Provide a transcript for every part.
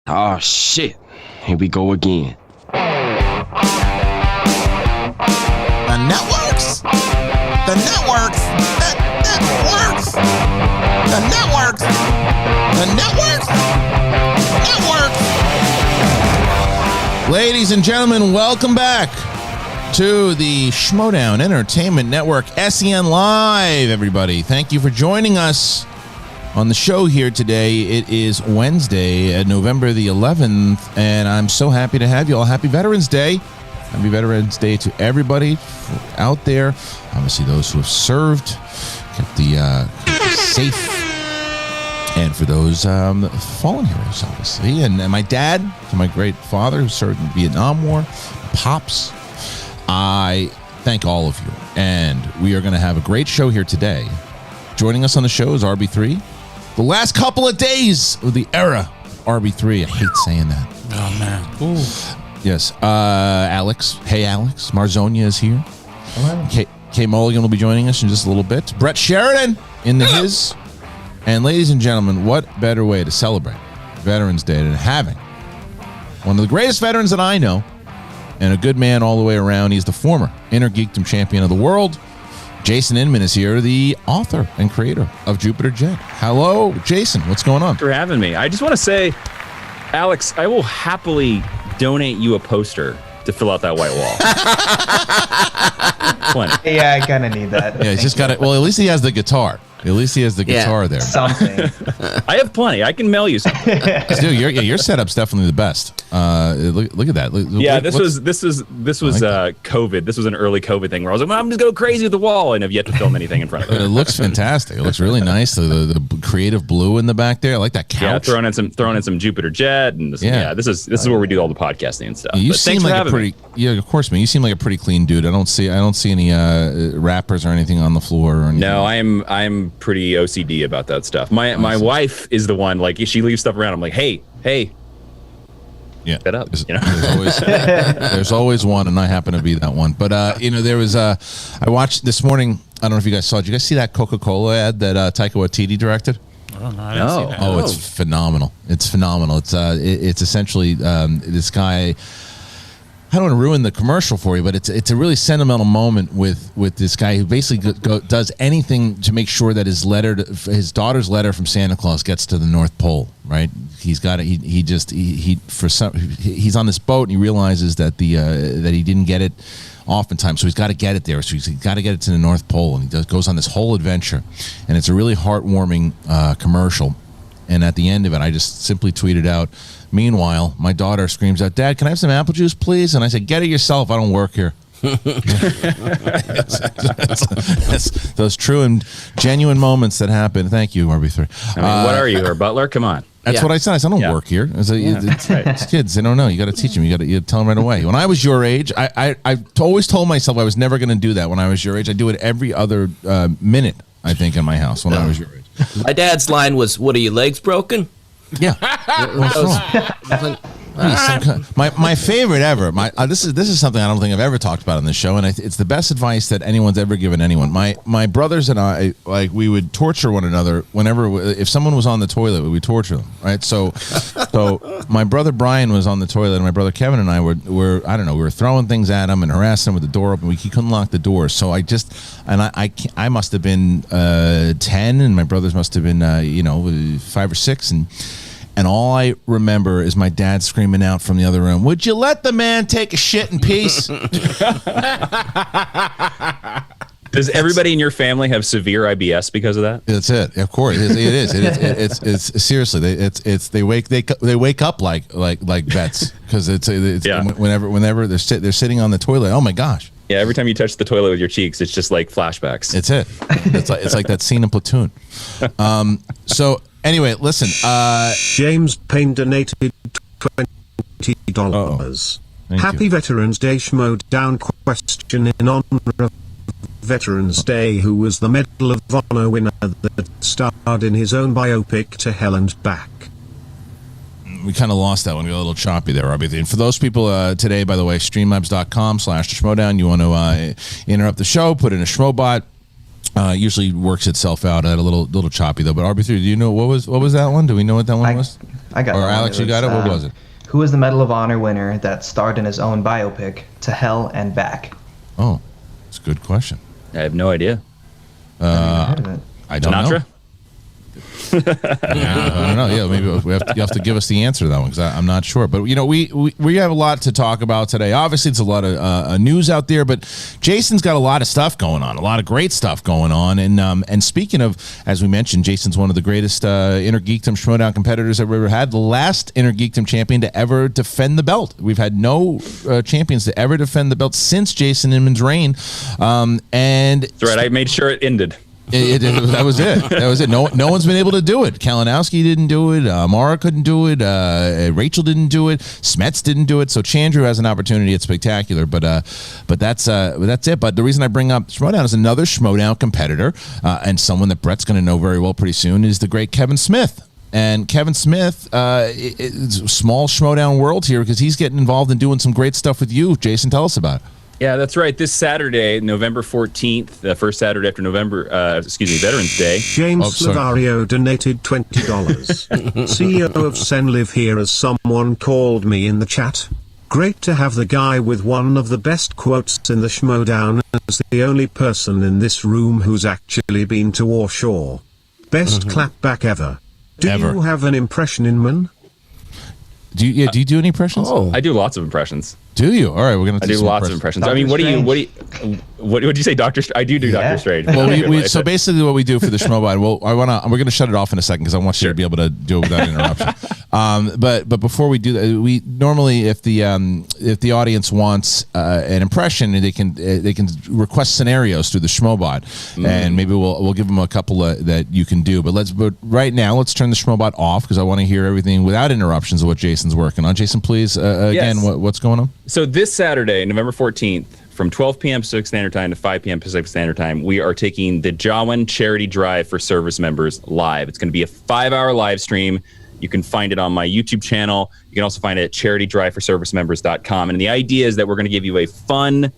Oh shit, here we go again. The networks. The networks. Networks. The networks. The networks. Networks. Ladies and gentlemen, welcome back to the Schmodown Entertainment Network, SEN Live, everybody. Thank you for joining us on the show here today. It is Wednesday, November the 11th, and I'm so happy to have you all. Happy Veterans Day. Happy Veterans Day to everybody out there. Obviously, those who have served, kept the safe, and for those fallen heroes, obviously. And my dad, to my great father who served in the Vietnam War, Pops, I thank all of you. And we are going to have a great show here today. Joining us on the show is RB3. The last couple of days of the era RB3. I hate saying that. Oh, man. Ooh. Yes. Alex. Hey, Alex. Marzoña is here. Kate Mulligan will be joining us in just a little bit. Brett Sheridan in the his. And ladies and gentlemen, what better way to celebrate Veterans Day than having one of the greatest veterans that I know and a good man all the way around. He's the former Inner Geekdom champion of the world. Jason Inman is here, the author and creator of Jupiter Jet. Hello, Jason. What's going on? Thanks for having me. I just want to say, Alex, I will happily donate you a poster to fill out that white wall. Plenty. Yeah, I kind of need that. Yeah, he's just got it. Well, at least he has the guitar. At least he has the guitar there. Something. I have plenty. I can mail you something. Dude, your setup's definitely the best. Look at that. This was COVID. This was an early COVID thing where I was like, well, I'm just go crazy with the wall, and have yet to film anything in front of it. It looks fantastic. It looks really nice. The creative blue in the back there. I like that couch. Yeah, throwing in some Jupiter Jet, and this is where we do all the podcasting and stuff. You seem like a pretty of course, man. You seem like a pretty clean dude. I don't see any wrappers or anything on the floor or anything. No, I'm pretty OCD about that stuff. My wife is the one, like, if she leaves stuff around, I'm like, hey, yeah, get up. There's always one, and I happen to be that one. But there was I watched this morning. I don't know if you guys saw it. Did you guys see that Coca-Cola ad that Taika Waititi directed? Oh, no, I didn't see that. Oh, it's phenomenal. It's phenomenal. It's essentially this guy. I don't want to ruin the commercial for you, but it's a really sentimental moment with this guy who basically does anything to make sure that his daughter's letter from Santa Claus gets to the North Pole. Right? He's got it. He's on this boat and he realizes that that he didn't get it oftentimes, so he's got to get it there. So he's got to get it to the North Pole, and he goes on this whole adventure, and it's a really heartwarming commercial. And at the end of it, I just simply tweeted out, meanwhile, my daughter screams out, Dad, can I have some apple juice, please? And I said, get it yourself. I don't work here. That's those true and genuine moments that happen. Thank you, RB3. I mean, what are you, her butler? Come on. That's what I said. I said, I don't work here. It's kids. They don't know. You got to teach them. You got to tell them right away. When I was your age, I always told myself I was never going to do that when I was your age. I do it every other minute, I think, in my house when I was your age. My dad's line was, what are your legs broken? Yeah. My favorite ever. This is something I don't think I've ever talked about on this show, and it's the best advice that anyone's ever given anyone. My brothers and I, like, we would torture one another if someone was on the toilet, we would torture them, right? So my brother Brian was on the toilet, and my brother Kevin and I were I don't know, we were throwing things at him and harassing him with the door open. He couldn't lock the door, so I must have been 10, and my brothers must have been 5 or 6, and all I remember is my dad screaming out from the other room, would you let the man take a shit in peace? Does everybody in your family have severe IBS because of that? That's it. Of course, it is. It's seriously. They wake up like vets because it's whenever they're sitting on the toilet. Oh my gosh. Yeah, every time you touch the toilet with your cheeks, it's just like flashbacks. It's it. It's like that scene in Platoon. So. Anyway, listen. James Payne donated $20. Happy Veterans Day. Schmodown question in honor of Veterans Day. Who was the Medal of Honor winner that starred in his own biopic To Hell and Back? We kind of lost that one. We got a little choppy there, Robbie. And for those people today, by the way, streamlabs.com/Schmodown. You want to interrupt the show, put in a Schmobot. Usually works itself out at a little choppy though. But RB3, do you know what was that one? Do we know what that one was? I got Or that one. Alex, you got it? What was it? Who was the Medal of Honor winner that starred in his own biopic, To Hell and Back? Oh, it's a good question. I have no idea. Heard of it. I don't Sinatra? know. I don't know. Yeah, maybe you have to give us the answer to that one because I'm not sure. But you know, we have a lot to talk about today. Obviously, it's a lot of news out there, but Jason's got a lot of stuff going on, a lot of great stuff going on. And speaking of, as we mentioned, Jason's one of the greatest Inner Geekdom Schmodown competitors that we've ever had. The last Inner Geekdom champion to ever defend the belt. We've had no champions to ever defend the belt since Jason Inman's reign. And That's right. I made sure it ended. That was it. That was it. No one's been able to do it. Kalinowski didn't do it. Mara couldn't do it. Rachel didn't do it. Smets didn't do it. So Chandru has an opportunity. It's spectacular. But that's it. But the reason I bring up Schmodown is another Schmodown competitor and someone that Brett's going to know very well pretty soon is the great Kevin Smith. And Kevin Smith, it's a small Schmodown world here because he's getting involved in doing some great stuff with you. Jason, tell us about it. Yeah, that's right. This Saturday, November 14th, the first Saturday after Veterans Day. James Slavario donated $20. CEO of SEN live here as someone called me in the chat. Great to have the guy with one of the best quotes in the Schmodown as the only person in this room who's actually been to Warsaw. Best clapback ever. Do you have an impression, Inman? Do you do any impressions? Oh, I do lots of impressions. Do you? All right, we're gonna. I do lots of impressions. I mean, what would you say, Doctor? I do Doctor Strange. Well, so basically, what we do for the Schmobot, we're gonna shut it off in a second because I want you to be able to do it without interruption. But before we do that, we normally, if the audience wants an impression, they can request scenarios through the Schmobot, and maybe we'll give them a couple that you can do. But right now, let's turn the Schmobot off because I want to hear everything without interruptions of what Jason's working on. Jason, please, again, what's going on? So this Saturday, November 14th, from 12 p.m. Pacific Standard Time to 5 p.m. Pacific Standard Time, we are taking the Jawan Charity Drive for service members live. It's going to be a 5-hour live stream. You can find it on my YouTube channel. You can also find it at charitydriveforservicemembers.com. And the idea is that we're going to give you a fun,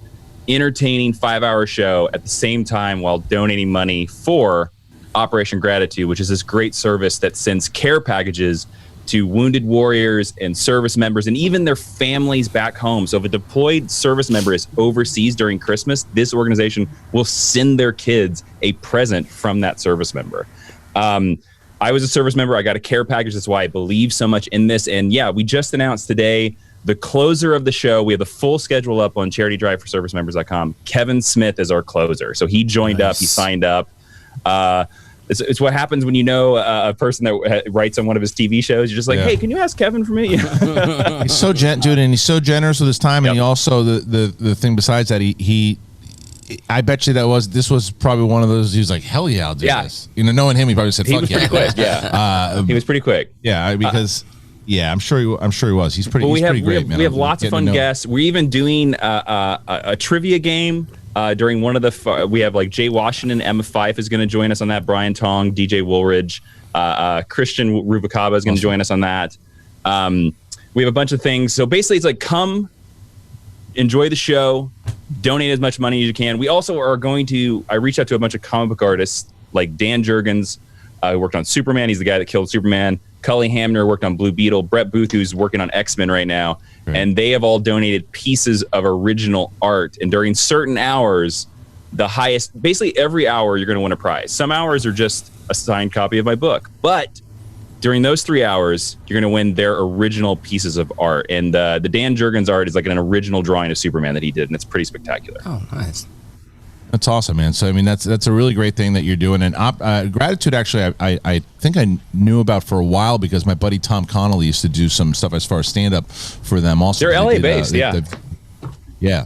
entertaining 5-hour show at the same time while donating money for Operation Gratitude, which is this great service that sends care packages to wounded warriors and service members and even their families back home. So if a deployed service member is overseas during Christmas, this organization will send their kids a present from that service member. I was a service member. I got a care package. That's why I believe so much in this. And yeah, we just announced today the closer of the show. We have the full schedule up on charitydriveforservicemembers.com. Kevin Smith is our closer. So he joined up. He signed up. It's what happens when you know a person that writes on one of his TV shows. You're just like, hey, can you ask Kevin for me? He's so dude, and he's so generous with his time. And he also the thing besides that he I bet you this was probably one of those. He was like, hell yeah, I'll do this. You know, knowing him, he probably said, fuck he was pretty quick. He was pretty quick. Yeah, because. Yeah, I'm sure he was. He's pretty great, man. We have lots of fun guests. We're even doing a trivia game during one of the. We have like Jay Washington, Emma Fife is going to join us on that. Brian Tong, DJ Woolridge, Christian Rubicaba is going to join us on that. We have a bunch of things. So basically, it's like come, enjoy the show, donate as much money as you can. We also are going to. I reached out to a bunch of comic book artists like Dan Jurgens, who worked on Superman. He's the guy that killed Superman. Cully Hamner worked on Blue Beetle. Brett Booth, who's working on X-Men right now. Right. And they have all donated pieces of original art. And during certain hours, the highest, basically every hour, you're going to win a prize. Some hours are just a signed copy of my book. But during those 3 hours, you're going to win their original pieces of art. And the Dan Jurgens art is like an original drawing of Superman that he did. And it's pretty spectacular. Oh, nice. That's awesome, man. So, I mean, that's a really great thing that you're doing. And Gratitude, actually, I think I knew about for a while because my buddy Tom Connolly used to do some stuff as far as stand-up for them also. They're LA-based, Yeah.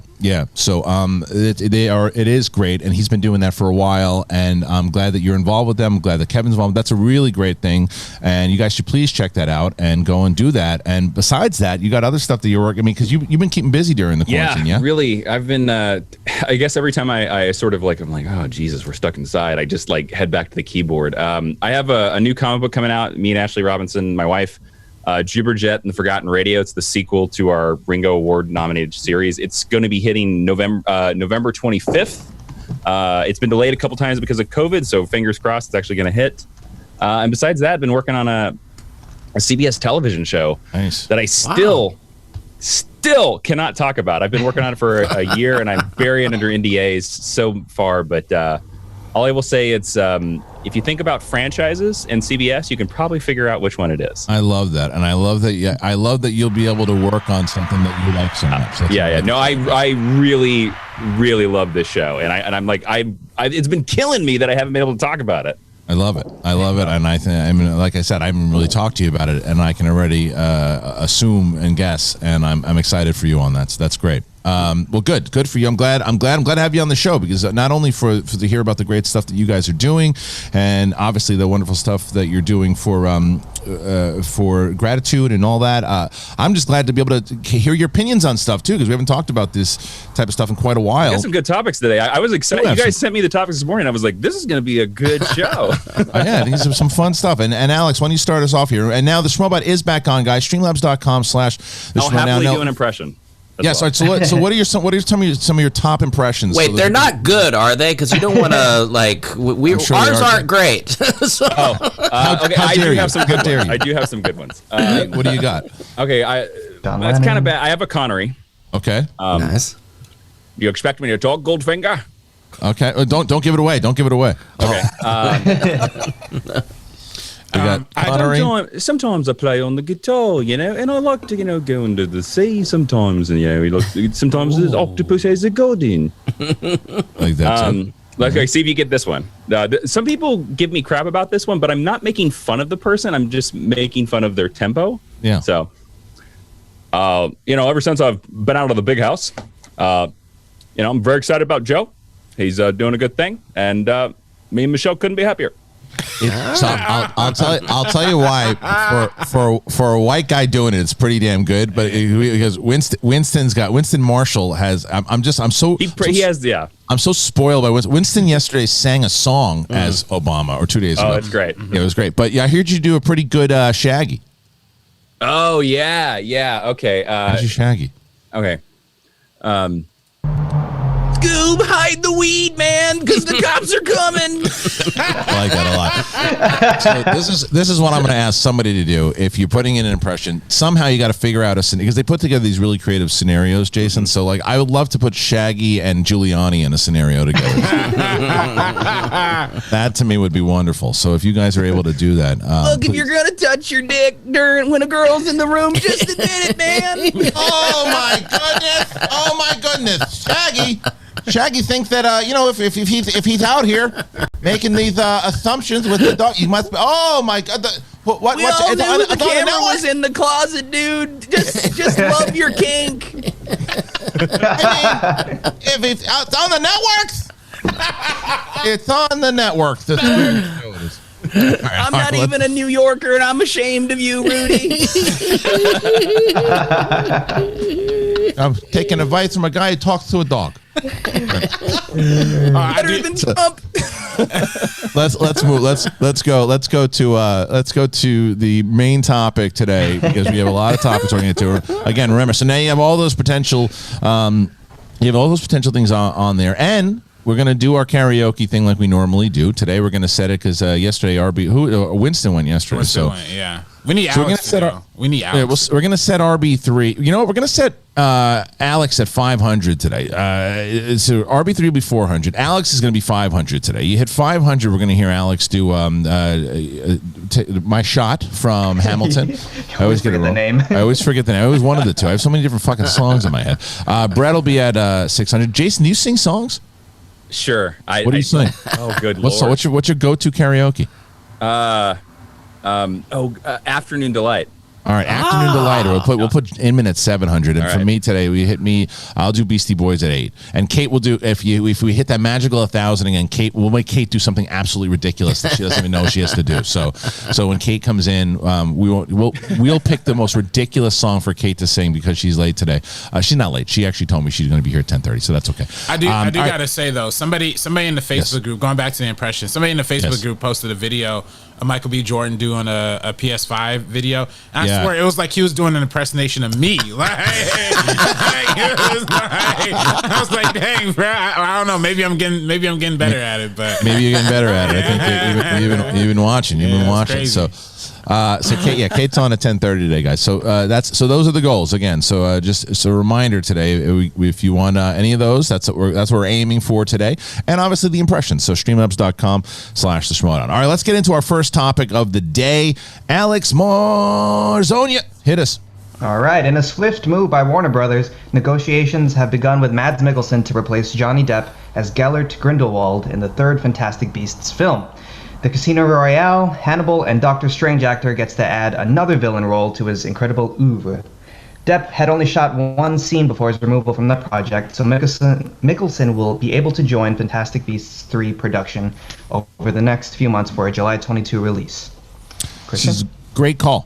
So it is great, and he's been doing that for a while, and I'm glad that you're involved with them. I'm glad that Kevin's involved. That's a really great thing, and you guys should please check that out and go and do that. And besides that, you got other stuff that you're working. I mean, because you've been keeping busy during the quarantine, yeah? Really. I've been. I guess every time I sort of like, I'm like, oh Jesus, we're stuck inside. I just like head back to the keyboard. I have a new comic book coming out. Me and Ashley Robinson, my wife. Jibberjet and the Forgotten Radio. It's the sequel to our Ringo Award nominated series. It's going to be hitting November 25th. It's been delayed a couple times because of COVID, so fingers crossed it's actually going to hit. And besides that, I've been working on a CBS television show Nice. that I still cannot talk about. I've been working on it for a year, and I'm burying under NDAs so far. But all I will say, it's if you think about franchises and CBS, you can probably figure out which one it is. I love that, and I love that. Yeah, I love that you'll be able to work on something that you like so much. That's No, I really love this show, and I'm like, it's been killing me that I haven't been able to talk about it. I love it. And I think, I mean, like I said, I haven't really talked to you about it, and I can already assume and guess, and I'm excited for you on that. So that's great. Well, good for you. I'm glad to have you on the show, because not only for to hear about the great stuff that you guys are doing, and obviously the wonderful stuff that you're doing for gratitude and all that. I'm just glad to be able to hear your opinions on stuff too, because we haven't talked about this type of stuff in quite a while. We got some good topics today. I was excited. You guys sent me the topics this morning. I was like, this is going to be a good show. Yeah, these are some fun stuff. And Alex, why don't you start us off here? And now the Schmobot is back on, guys. Streamlabs.com/the I'll happily do an impression. Yes. Well. So what are some of your top impressions? Wait, they're not good, are they? Because you don't want to like ours aren't great. So. Okay, I do have some good ones. I do have some good ones. What do you got? Okay, that's kind of bad. I have a Connery. Okay. Nice. You expect me to talk, Goldfinger? Okay. Don't give it away. Don't give it away. Okay. Sometimes I play on the guitar, and I like to, go into the sea sometimes, and sometimes the octopus has a god in. Like that. Okay, see if you get this one. Some people give me crap about this one, but I'm not making fun of the person. I'm just making fun of their tempo. Yeah. So, ever since I've been out of the big house, I'm very excited about Joe. He's doing a good thing, and me and Michelle couldn't be happier. So I'll tell you why. For a white guy doing it, it's pretty damn good. But because Winston Marshall has, I'm so spoiled by Winston. Winston yesterday sang a song as Obama, or 2 days ago. Oh, it's great. Yeah, it was great. But yeah, I heard you do a pretty good Shaggy. Oh yeah. Okay. How's your Shaggy? Okay. Scoob, hide the weed, man, because the cops are coming. I like that a lot. So this is what I'm going to ask somebody to do. If you're putting in an impression, somehow you got to figure out because they put together these really creative scenarios, Jason. So like, I would love to put Shaggy and Giuliani in a scenario together. That to me would be wonderful. So if you guys are able to do that, look, if you're gonna touch your dick when a girl's in the room, just admit it, man. Oh my goodness, Shaggy thinks that if he's out here making these assumptions with the dog, you must be. Oh my God! What we all knew the camera was in the closet, dude. Just love your kink. I mean, if it's on the networks, it's on the networks. I'm not even a New Yorker, and I'm ashamed of you, Rudy. I'm taking advice from a guy who talks to a dog. Better than Trump. Let's move. Let's go to the main topic today, because we have a lot of topics we're going to get to. Again, remember, so now you have all those potential things on there, and we're going to do our karaoke thing like we normally do. Today we're going to set it because yesterday Winston went yesterday. Yeah. We need Alex. We need Alex. Yeah, we're going to set RB3. You know what? We're going to set Alex at 500 today. So RB3 will be 400. Alex is going to be 500 today. You hit 500, we're going to hear Alex do My Shot from Hamilton. I always forget the name. I always forget the name. I always one of the two. I have so many different fucking songs in my head. Brett will be at 600. Jason, do you sing songs? Sure. What do you sing? Oh, good Lord. What's your go-to karaoke? Afternoon Delight. All right, Afternoon Delight. We'll put Inman at 700, and for me today, I'll do Beastie Boys at 8, and Kate will do if we hit that magical 1,000 again. We'll make Kate do something absolutely ridiculous that she doesn't even know she has to do. So when Kate comes in, we'll pick the most ridiculous song for Kate to sing because she's late today. She's not late. She actually told me she's going to be here at 10:30, so that's okay. I do gotta say though, somebody in the Facebook group, going back to the impression, somebody in the Facebook group posted a video of Michael B. Jordan doing a PS5 video. And I swear it was like he was doing an impersonation of me. I was like, dang, bro. I don't know. Maybe I'm getting better at it, but maybe you're getting better at it. I think you've been watching. You've been watching. Crazy. So Kate's on at 10:30 today, guys. So those are the goals again. So just a reminder today, if you want any of those, that's what we're aiming for today, and obviously the impressions. So streamlabs.com/the Schmodown. All right, let's get into our first topic of the day. Alex Marzoña, hit us. All right, in a swift move by Warner Brothers, negotiations have begun with Mads Mikkelsen to replace Johnny Depp as Gellert Grindelwald in the third Fantastic Beasts film. The Casino Royale, Hannibal, and Doctor Strange actor gets to add another villain role to his incredible oeuvre. Depp had only shot one scene before his removal from the project, so Mikkelsen will be able to join Fantastic Beasts 3 production over the next few months for a July 22 release. This is a great call.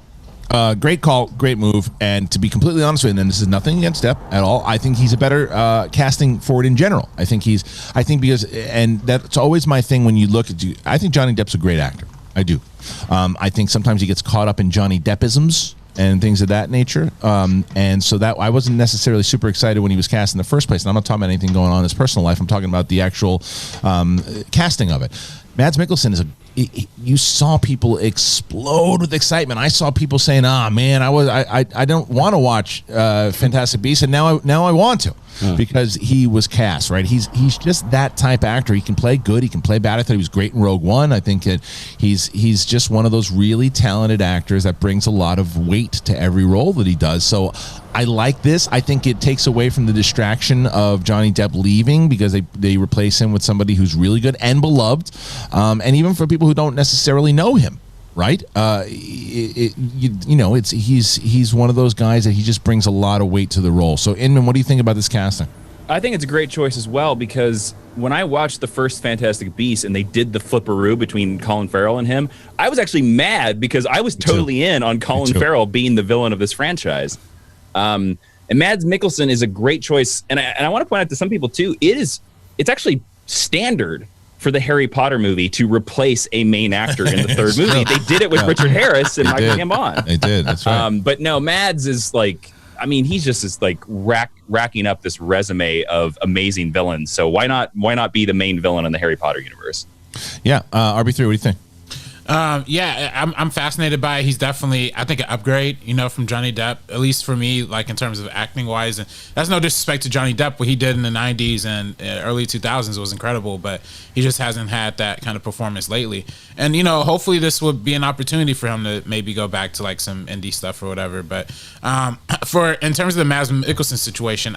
Great call, great move, and to be completely honest with you, and this is nothing against Depp at all, I think he's a better casting for it in general. I think because, and that's always my thing when you look at you, I think Johnny Depp's a great actor. I do. I think sometimes he gets caught up in Johnny Deppisms and things of that nature, and so that I wasn't necessarily super excited when he was cast in the first place, and I'm not talking about anything going on in his personal life, I'm talking about the actual casting of it. Mads Mikkelsen is you saw people explode with excitement. I saw people saying, man, I don't want to watch Fantastic Beasts, and now I want to because he was cast, right? He's just that type of actor. He can play good, he can play bad. I thought he was great in Rogue One. I think that he's just one of those really talented actors that brings a lot of weight to every role that he does. So I like this. I think it takes away from the distraction of Johnny Depp leaving because they replace him with somebody who's really good and beloved, and even for people who don't necessarily know him, right? He's one of those guys that he just brings a lot of weight to the role. So Inman, what do you think about this casting? I think it's a great choice as well because when I watched the first Fantastic Beasts and they did the flipperoo between Colin Farrell and him, I was actually mad because I was totally in on Colin Farrell being the villain of this franchise. And Mads Mikkelsen is a great choice, and I want to point out to some people too. It's actually standard for the Harry Potter movie to replace a main actor in the third movie. They did it with Richard Harris and Michael Gambon. They did. That's right. But no, Mads is like, I mean, he's just this like racking up this resume of amazing villains. So why not be the main villain in the Harry Potter universe? Yeah, RB3, what do you think? I'm fascinated by it. He's definitely, I think, an upgrade, from Johnny Depp, at least for me, like in terms of acting wise. And that's no disrespect to Johnny Depp. What he did in the 90s and early 2000s was incredible, but he just hasn't had that kind of performance lately. And, hopefully this would be an opportunity for him to maybe go back to like some indie stuff or whatever. But in terms of the Mads Mikkelsen situation,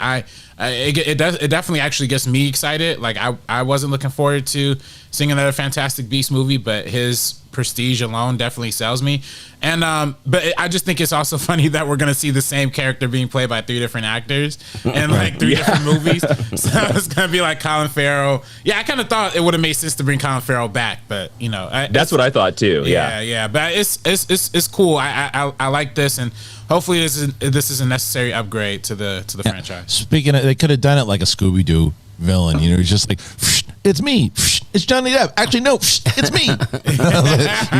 it definitely actually gets me excited. Like I wasn't looking forward to seeing another Fantastic Beast movie, but his prestige alone definitely sells me. And but I just think it's also funny that we're gonna see the same character being played by 3 different actors in like 3 different movies. So it's gonna be like Colin Farrell. Yeah, I kind of thought it would have made sense to bring Colin Farrell back, but that's what I thought too. Yeah. But it's cool. I like this, and hopefully this is a necessary upgrade to the franchise. Speaking of, they could have done it like a Scooby-Doo villain, just like, it's me, it's Johnny Depp. Actually, no, it's me. You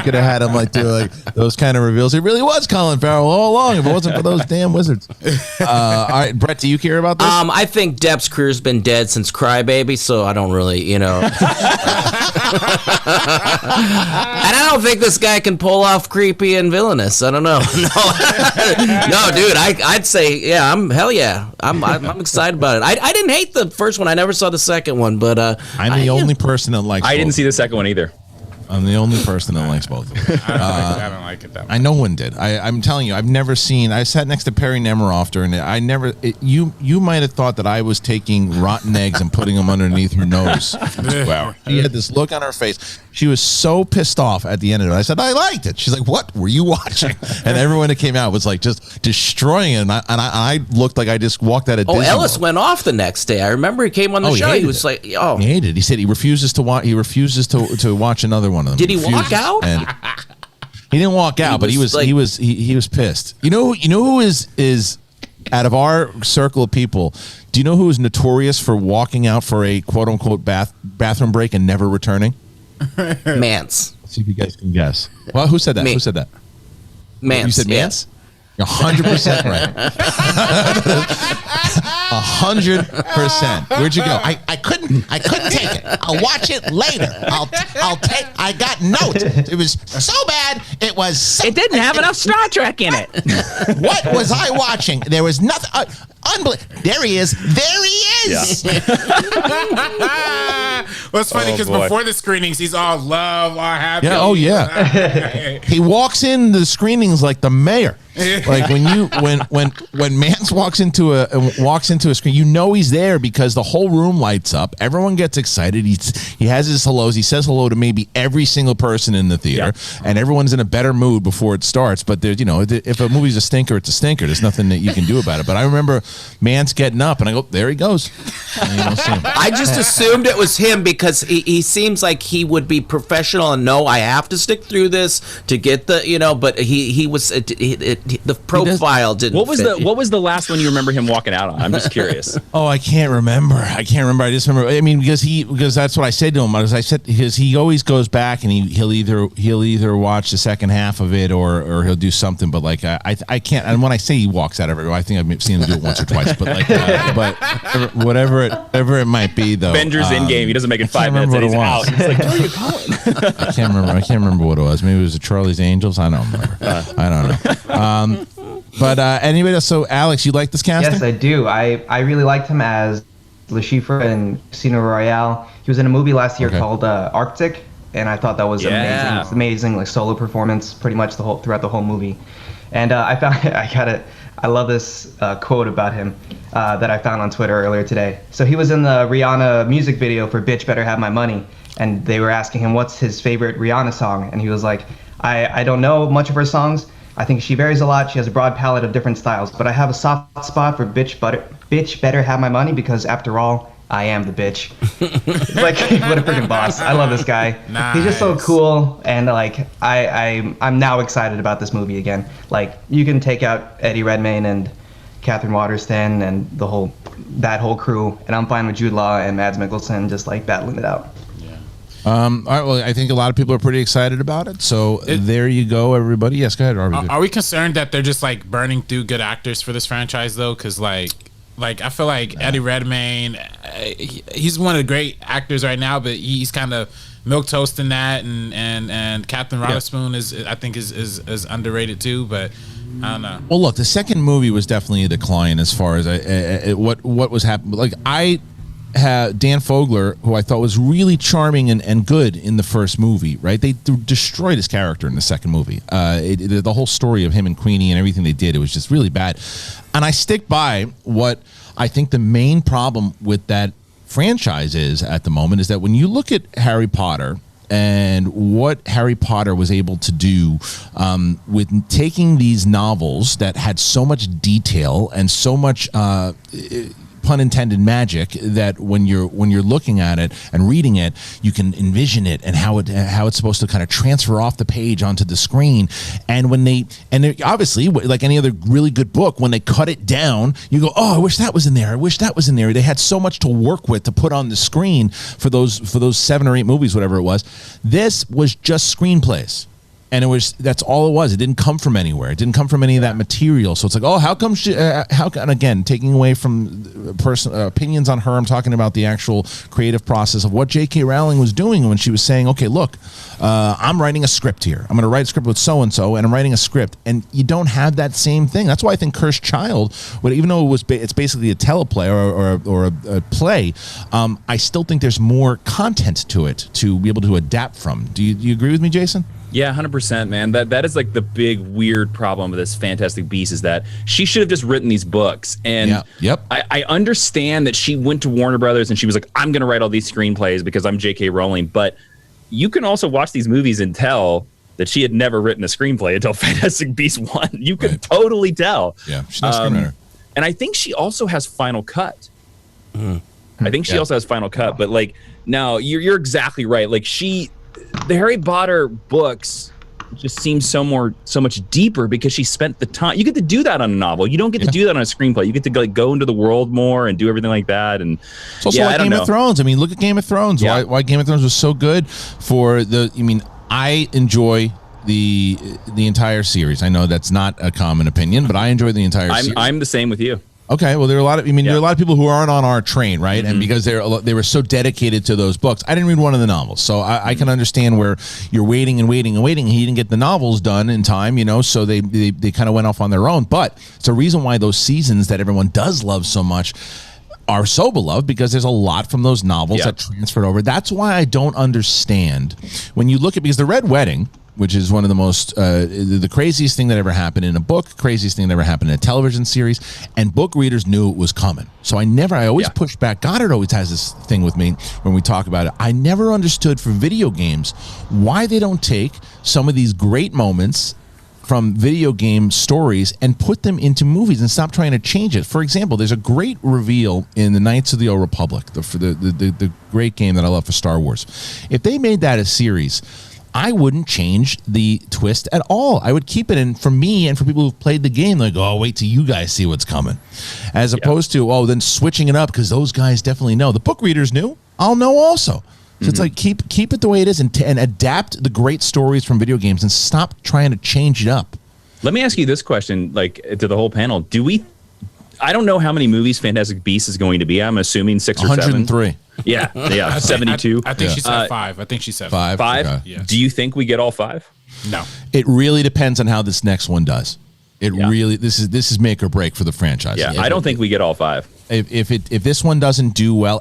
could have had him like do like those kind of reveals. It really was Colin Farrell all along. If it wasn't for those damn wizards. All right, Brett, do you care about this? I think Depp's career's been dead since Crybaby, so I don't really, And I don't think this guy can pull off creepy and villainous. I don't know. No, dude. I'd say, I'm excited about it. I didn't hate the first one. I never saw the second one, but I'm the only person that likes. I didn't see the second one either. I'm the only person that likes both of them. I don't like it that much. No one did. I'm telling you, I've never seen. I sat next to Perry Nemiroff during it. I never. You might have thought that I was taking rotten eggs and putting them underneath her nose for 2 hours. She had this look on her face. She was so pissed off at the end of it. I said, I liked it. She's like, what were you watching? And everyone that came out was like just destroying it. And I looked like I just walked out of Disney. Ellis went off the next day. I remember he came on the show. He was like, he hated it. He said he refuses to watch. He refuses to watch another one of them. Did he walk out? And he didn't walk out, but he was pissed. You know who is out of our circle of people? Do you know who is notorious for walking out for a quote unquote bathroom break and never returning? Mance. Let's see if you guys can guess. Well, who said that? Who said that? Mance. You said Mance? You're 100% right. 100%. Where'd you go? I couldn't take it. I'll watch it later. I got notes. It was so bad. It didn't have enough Star Trek in it. What was I watching? There was nothing. Unbelievable. There he is. Yeah. Well, it's funny because before the screenings, he's all love, all happy. Yeah. Oh yeah. He walks in the screenings like the mayor. Like when Mance walks into a screen, you know he's there because the whole room lights up. Everyone gets excited. He has his hellos. He says hello to maybe every single person in the theater, and everyone's in a better mood before it starts. But there's, if a movie's a stinker, it's a stinker. There's nothing that you can do about it. But I remember Mance getting up, and I go, there he goes. And you don't see him. I just assumed it was him because he seems like he would be professional and know I have to stick through this to get the, but he was. The profile didn't. What was the last one you remember him walking out on? I'm just curious. Oh, I can't remember. I just remember. I mean, because that's what I said to him. Because he always goes back and he'll either watch the second half of it or he'll do something. But like I can't. And when I say he walks out everywhere, I think I've seen him do it once or twice. But like, but whatever it might be though. Bender's in game. He doesn't make it 5 minutes and he's out. He's like, where are you going? I can't remember what it was. Maybe it was the Charlie's Angels. I don't remember. I don't know. But anybody else? So, Alex, you like this casting? Yes, I do. I really liked him as Le Chiffre in Casino Royale. He was in a movie last year called Arctic, and I thought that was amazing, like solo performance, pretty much throughout the whole movie. And I love this quote about him that I found on Twitter earlier today. So he was in the Rihanna music video for "Bitch Better Have My Money," and they were asking him what's his favorite Rihanna song, and he was like, I don't know much of her songs. I think she varies a lot. She has a broad palette of different styles, but I have a soft spot for bitch better have my money because after all, I am the bitch. Like, what a freaking boss. I love this guy. Nice. He's just so cool. And like, I'm now excited about this movie again. Like, you can take out Eddie Redmayne and Catherine Waterston and that whole crew, and I'm fine with Jude Law and Mads Mikkelsen just like battling it out. All right. Well, I think a lot of people are pretty excited about it. So there you go, everybody. Yes, go ahead, Harvey. Are we concerned that they're just like burning through good actors for this franchise though? Because like I feel like Eddie Redmayne, he's one of the great actors right now, but he's kind of milquetoast in that, and Catherine Waterston is underrated too. But I don't know. Well, look, the second movie was definitely a decline as far as what was happening. Like Dan Fogler, who I thought was really charming and good in the first movie, right? They destroyed his character in the second movie. The whole story of him and Queenie and everything they did, it was just really bad. And I stick by what I think the main problem with that franchise is at the moment is that when you look at Harry Potter and what Harry Potter was able to do with taking these novels that had so much detail and so much pun intended magic that when you're looking at it and reading it, you can envision it and how it's supposed to kind of transfer off the page onto the screen. And obviously, like any other really good book, when they cut it down, you go, oh, I wish that was in there. I wish that was in there. They had so much to work with to put on the screen for those 7 or 8 movies, whatever it was. This was just screenplays. And that's all it was. It didn't come from anywhere. It didn't come from any of that material. So it's like, oh, how come and again, taking away from opinions on her, I'm talking about the actual creative process of what J.K. Rowling was doing when she was saying, okay, look, I'm writing a script here. I'm going to write a script with so-and-so, and I'm writing a script. And you don't have that same thing. That's why I think Cursed Child, even though it's basically a teleplay or a play, I still think there's more content to it to be able to adapt from. Do you agree with me, Jason? Yeah, 100%, man. That is like the big weird problem with this Fantastic Beasts is that she should have just written these books. And I understand that she went to Warner Brothers and she was like, I'm going to write all these screenplays because I'm J.K. Rowling. But you can also watch these movies and tell that she had never written a screenplay until Fantastic Beasts 1. You could totally tell. Yeah, she's not a screenwriter. And I think she also has Final Cut. I think she also has Final Cut. But like, no, you're exactly right. Like the Harry Potter books just seem so much deeper because she spent the time. You get to do that on a novel. You don't get to do that on a screenplay. You get to like go into the world more and do everything like that. And it's also like Game of Thrones. I mean, look at Game of Thrones. Yeah. Why Game of Thrones was so good for I enjoy the entire series. I know that's not a common opinion, but I enjoy the entire series. I'm the same with you. Okay, well, there are a lot of. There are a lot of people who aren't on our train, right? And because they were so dedicated to those books, I didn't read one of the novels, so I can understand where you're waiting and waiting and waiting. He didn't get the novels done in time, so they kind of went off on their own. But it's a reason why those seasons that everyone does love so much are so beloved, because there's a lot from those novels that transferred over. That's why I don't understand when you look at, because the Red Wedding, which is one of the most, the craziest thing that ever happened in a book, craziest thing that ever happened in a television series, and book readers knew it was coming. So I always pushed back. Goddard always has this thing with me when we talk about it. I never understood for video games why they don't take some of these great moments from video game stories and put them into movies and stop trying to change it. For example, there's a great reveal in the Knights of the Old Republic, the great game that I love for Star Wars. If they made that a series, I wouldn't change the twist at all. I would keep it in for me and for people who've played the game. Like, oh, wait till you guys see what's coming. As opposed to, then switching it up because those guys definitely know. The book readers knew. I'll know also. So it's like keep it the way it is and adapt the great stories from video games and stop trying to change it up. Let me ask you this question, like to the whole panel. I don't know how many movies Fantastic Beasts is going to be. I'm assuming 6 or 7. 103. Yeah, 72. I think she said 5. I think she said 5. 5? Okay. Yes. Do you think we get all 5? No. It really depends on how this next one does. Really, this is make or break for the franchise. Yeah, I don't think we get all 5. If this one doesn't do well,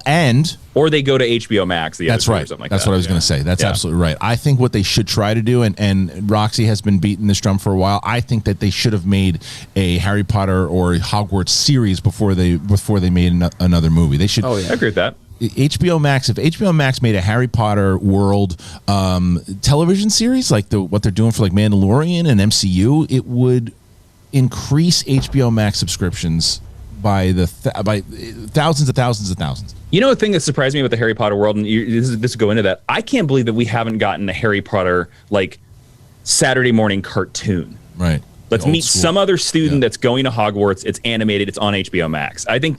or they go to HBO Max, that's right. Or something like that's that. what I was going to say. That's absolutely right. I think what they should try to do, and Roxy has been beating this drum for a while. I think that they should have made a Harry Potter or Hogwarts series before they made another movie. They should. Oh yeah, I agree with that. HBO Max, if HBO Max made a Harry Potter world television series like what they're doing for like Mandalorian and MCU, it would increase HBO Max subscriptions by by thousands of thousands of thousands. You know, a thing that surprised me about the Harry Potter world, and this go into that, I can't believe that we haven't gotten a Harry Potter like Saturday morning cartoon. Right. Let's meet some other student that's going to Hogwarts. It's animated. It's on HBO Max. I think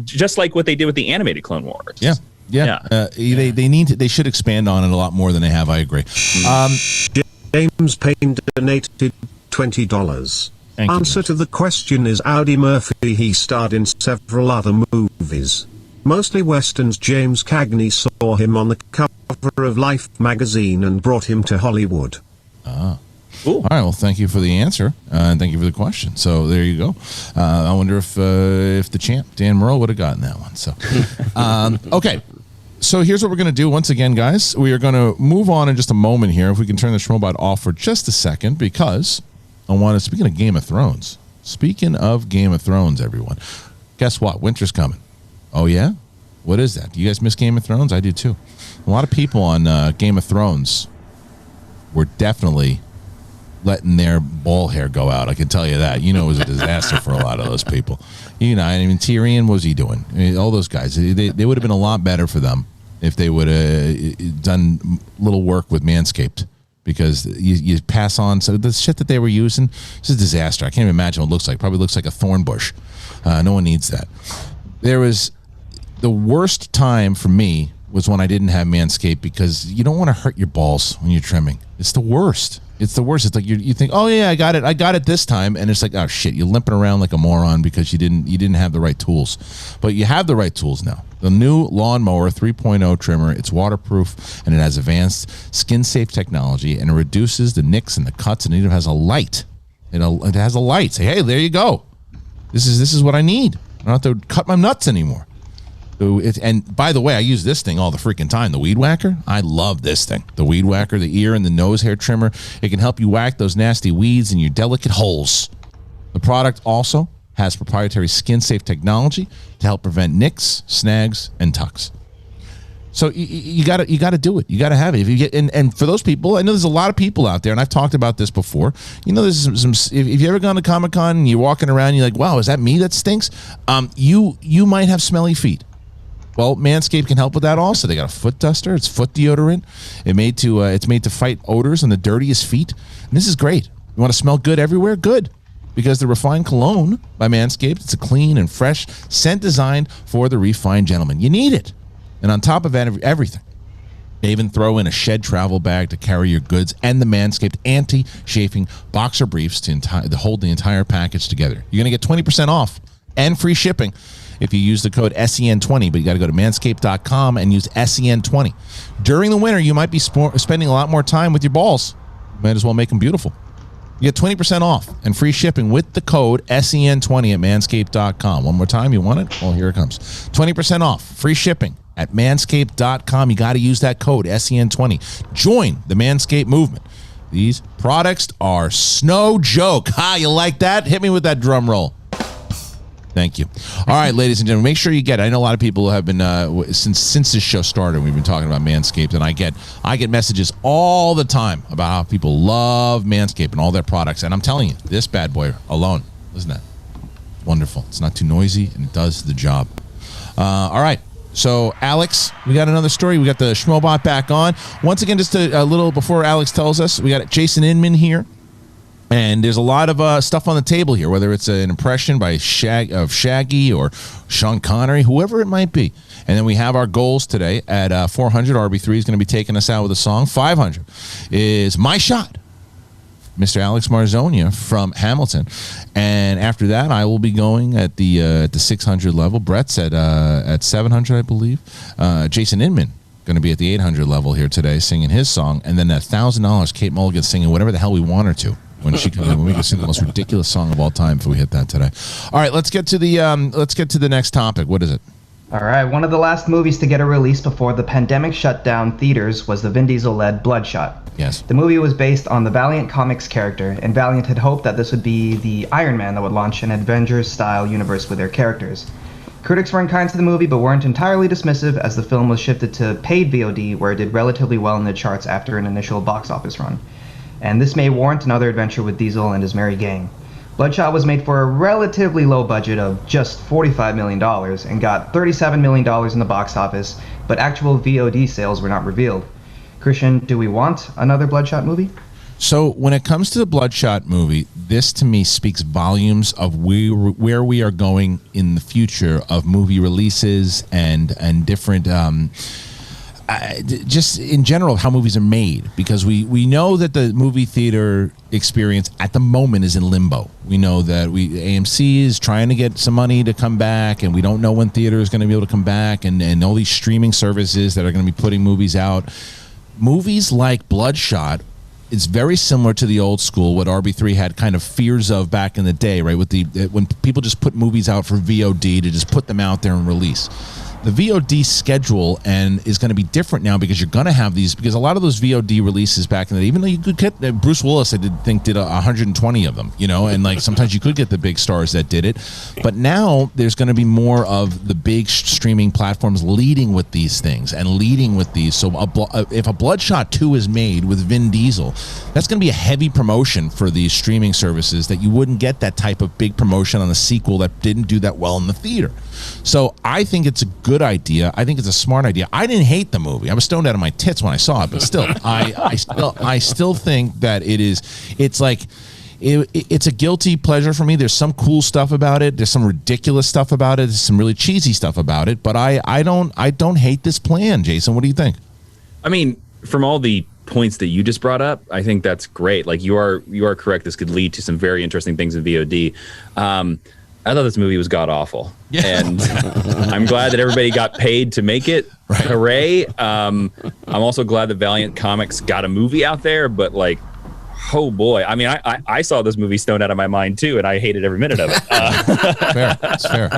just like what they did with the animated Clone Wars. Yeah. They should expand on it a lot more than they have. I agree. James Payne donated $20. Answer to the question is Audie Murphy. He starred in several other movies, mostly westerns. James Cagney saw him on the cover of Life magazine and brought him to Hollywood. Cool. All right. Well, thank you for the answer, and thank you for the question. So there you go. I wonder if the champ Dan Merle would have gotten that one. So, okay. So here's what we're going to do. Once again, guys, we are going to move on in just a moment here. If we can turn the Schmobot off for just a second, because I want to. Speaking of Game of Thrones, everyone, guess what? Winter's coming. Oh yeah. What is that? Do you guys miss Game of Thrones? I do too. A lot of people on Game of Thrones were definitely letting their ball hair go out. I can tell you that. It was a disaster for a lot of those people. Tyrion, what was he doing? All those guys, they would have been a lot better for them if they would have done little work with Manscaped, because you pass on. So the shit that they were using, this is a disaster. I can't even imagine what it looks like. Probably looks like a thorn bush. No one needs that. There was the worst time for me was when I didn't have Manscaped, because you don't want to hurt your balls when you're trimming. It's the worst. It's like you think, oh yeah, I got it this time, and it's like, oh shit, you're limping around like a moron because you didn't have the right tools. But you have the right tools now. The new Lawnmower 3.0 trimmer, it's waterproof, and it has advanced skin-safe technology, and it reduces the nicks and the cuts, and it even has a light. It has a light. Say, hey, there you go. This is what I need. I don't have to cut my nuts anymore. And by the way, I use this thing all the freaking time, the Weed Whacker. I love this thing. The Weed Whacker, the ear and the nose hair trimmer. It can help you whack those nasty weeds in your delicate holes. The product also has proprietary skin-safe technology to help prevent nicks, snags, and tucks. So you got to do it. You got to have it. If you get and for those people, I know there's a lot of people out there, and I've talked about this before. There's some. If you ever gone to Comic-Con and you're walking around, you're like, wow, is that me that stinks? You might have smelly feet. Well, Manscaped can help with that also. They got a foot duster. It's foot deodorant. It's made to fight odors on the dirtiest feet. And this is great. You want to smell good everywhere? Good. Because the Refined Cologne by Manscaped, it's a clean and fresh scent designed for the refined gentleman. You need it. And on top of everything, they even throw in a shed travel bag to carry your goods and the Manscaped anti-chafing boxer briefs to hold the entire package together. You're going to get 20% off and free shipping if you use the code SEN20, but you got to go to manscaped.com and use SEN20. During the winter, you might be spending a lot more time with your balls. Might as well make them beautiful. You get 20% off and free shipping with the code SEN20 at manscaped.com. One more time, you want it? Well, here it comes. 20% off, free shipping at manscaped.com. You got to use that code SEN20. Join the Manscaped movement. These products are no joke. Ha, you like that? Hit me with that drum roll. Thank you. All right, ladies and gentlemen, make sure you get it. I know a lot of people have been since this show started. We've been talking about Manscaped, and I get messages all the time about how people love Manscaped and all their products. And I'm telling you, this bad boy alone, isn't it wonderful? It's not too noisy, and it does the job. All right. So, Alex, we got another story. We got the Schmobot back on. Once again, just a little before Alex tells us, we got Jason Inman here. And there's a lot of stuff on the table here, whether it's an impression by Shaggy or Sean Connery, whoever it might be. And then we have our goals today at 400. RB3 is going to be taking us out with a song. 500 is My Shot, Mr. Alex Marzoña from Hamilton. And after that, I will be going at the 600 level. Brett's at 700, I believe. Jason Inman going to be at the 800 level here today singing his song. And then at $1,000, Kate Mulligan singing whatever the hell we want her to. When she comes in, when we can sing the most ridiculous song of all time if we hit that today. All right, let's get to the next topic. What is it? All right, one of the last movies to get a release before the pandemic shut down theaters was the Vin Diesel-led Bloodshot. Yes. The movie was based on the Valiant Comics character, and Valiant had hoped that this would be the Iron Man that would launch an Avengers-style universe with their characters. Critics were unkind to the movie, but weren't entirely dismissive, as the film was shifted to paid VOD, where it did relatively well in the charts after an initial box office run. And this may warrant another adventure with Diesel and his merry gang. Bloodshot was made for a relatively low budget of just $45 million and got $37 million in the box office, but actual VOD sales were not revealed. Christian, do we want another Bloodshot movie? So when it comes to the Bloodshot movie, this to me speaks volumes of where we are going in the future of movie releases and different... just in general, how movies are made, because we know that the movie theater experience at the moment is in limbo. We know that AMC is trying to get some money to come back, and we don't know when theater is going to be able to come back, and all these streaming services that are going to be putting movies out. Movies like Bloodshot, it's very similar to the old school, what RB3 had kind of fears of back in the day, right? With when people just put movies out for VOD to just put them out there and release. The VOD schedule is going to be different now, because you're going to have these, because a lot of those VOD releases back in the day, even though you could get Bruce Willis, I did 120 of them, and like sometimes you could get the big stars that did it, but now there's going to be more of the big streaming platforms leading with these things and leading with these. So if a Bloodshot 2 is made with Vin Diesel, that's going to be a heavy promotion for these streaming services that you wouldn't get that type of big promotion on a sequel that didn't do that well in the theater. So I think it's a good idea. I think it's a smart idea. I didn't hate the movie. I was stoned out of my tits when I saw it, but still, I still think that it's a guilty pleasure for me. There's some cool stuff about it. There's some ridiculous stuff about it. There's some really cheesy stuff about it. But I don't hate this plan, Jason. What do you think? I mean, from all the points that you just brought up, I think that's great. Like you are correct. This could lead to some very interesting things in VOD. I thought this movie was god awful, and I'm glad that everybody got paid to make it. Right. Hooray! I'm also glad that Valiant Comics got a movie out there, but like, oh boy! I mean, I saw this movie stoned out of my mind too, and I hated every minute of it. Fair, that's fair.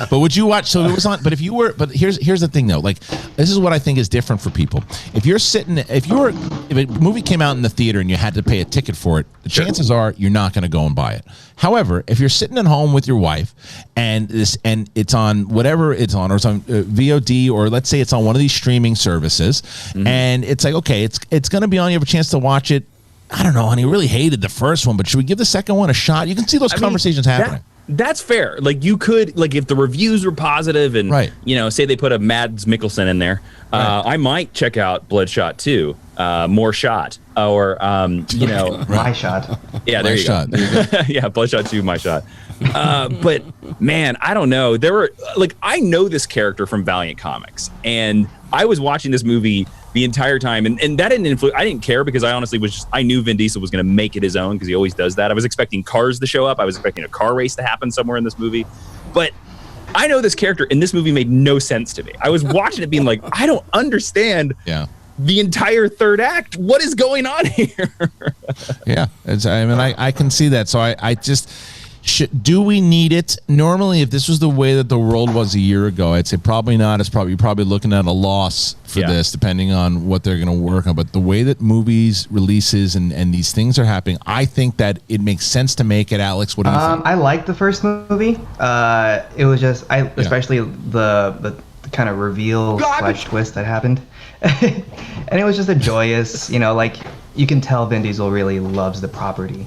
But would you watch? So it was on. But but here's the thing though. Like, this is what I think is different for people. If a movie came out in the theater and you had to pay a ticket for it, the chances are you're not going to go and buy it. However, if you're sitting at home with your wife and it's on whatever it's on, or it's on VOD, or let's say it's on one of these streaming services, and it's like, okay, it's going to be on. You have a chance to watch it. I don't know, honey, really hated the first one, but should we give the second one a shot? You can see those conversations happening. That's fair. Like, you could, like, if the reviews were positive and, say they put a Mads Mikkelsen in there, I might check out Bloodshot 2, More Shot, or, My Shot. Yeah, there you go. Yeah, Bloodshot 2, My Shot. But, man, I don't know. There were, like, I know this character from Valiant Comics, and I was watching this movie the entire time, and that didn't influence. I didn't care, because I honestly I knew Vin Diesel was going to make it his own, because he always does that. I was expecting cars to show up. I was expecting a car race to happen somewhere in this movie. But I know this character, and this movie made no sense to me. I was watching it being like, I don't understand the entire third act. What is going on here? Yeah, I can see that. So I just... do we need it? Normally, if this was the way that the world was a year ago, I'd say probably not. You're probably looking at a loss for this, depending on what they're going to work on. But the way that movies releases and these things are happening, I think that it makes sense to make it. Alex, what do you think? I liked the first movie. It was just, especially the kind of reveal / twist that happened, and it was just a joyous, like you can tell Vin Diesel really loves the property,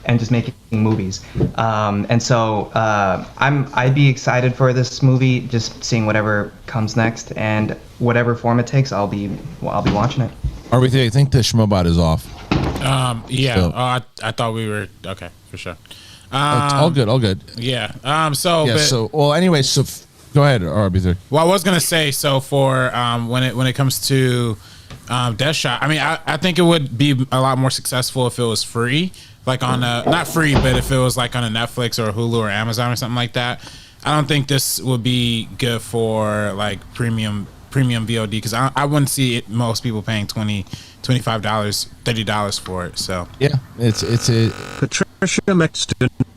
and just making movies. And so I'd be excited for this movie, just seeing whatever comes next, and whatever form it takes, I'll be watching it. I think the Schmobot is off. I thought we were okay for sure. All good. Yeah. So go ahead, RB3. Well, I was gonna say, so for when it comes to Deathshot, I mean, I think it would be a lot more successful if it was free. Like on not free, but if it was like on a Netflix or a Hulu or Amazon or something like that. I don't think this would be good for like premium VOD, because I wouldn't see most people paying $20, $25, $30 for it. So yeah, it's a Patricia Metz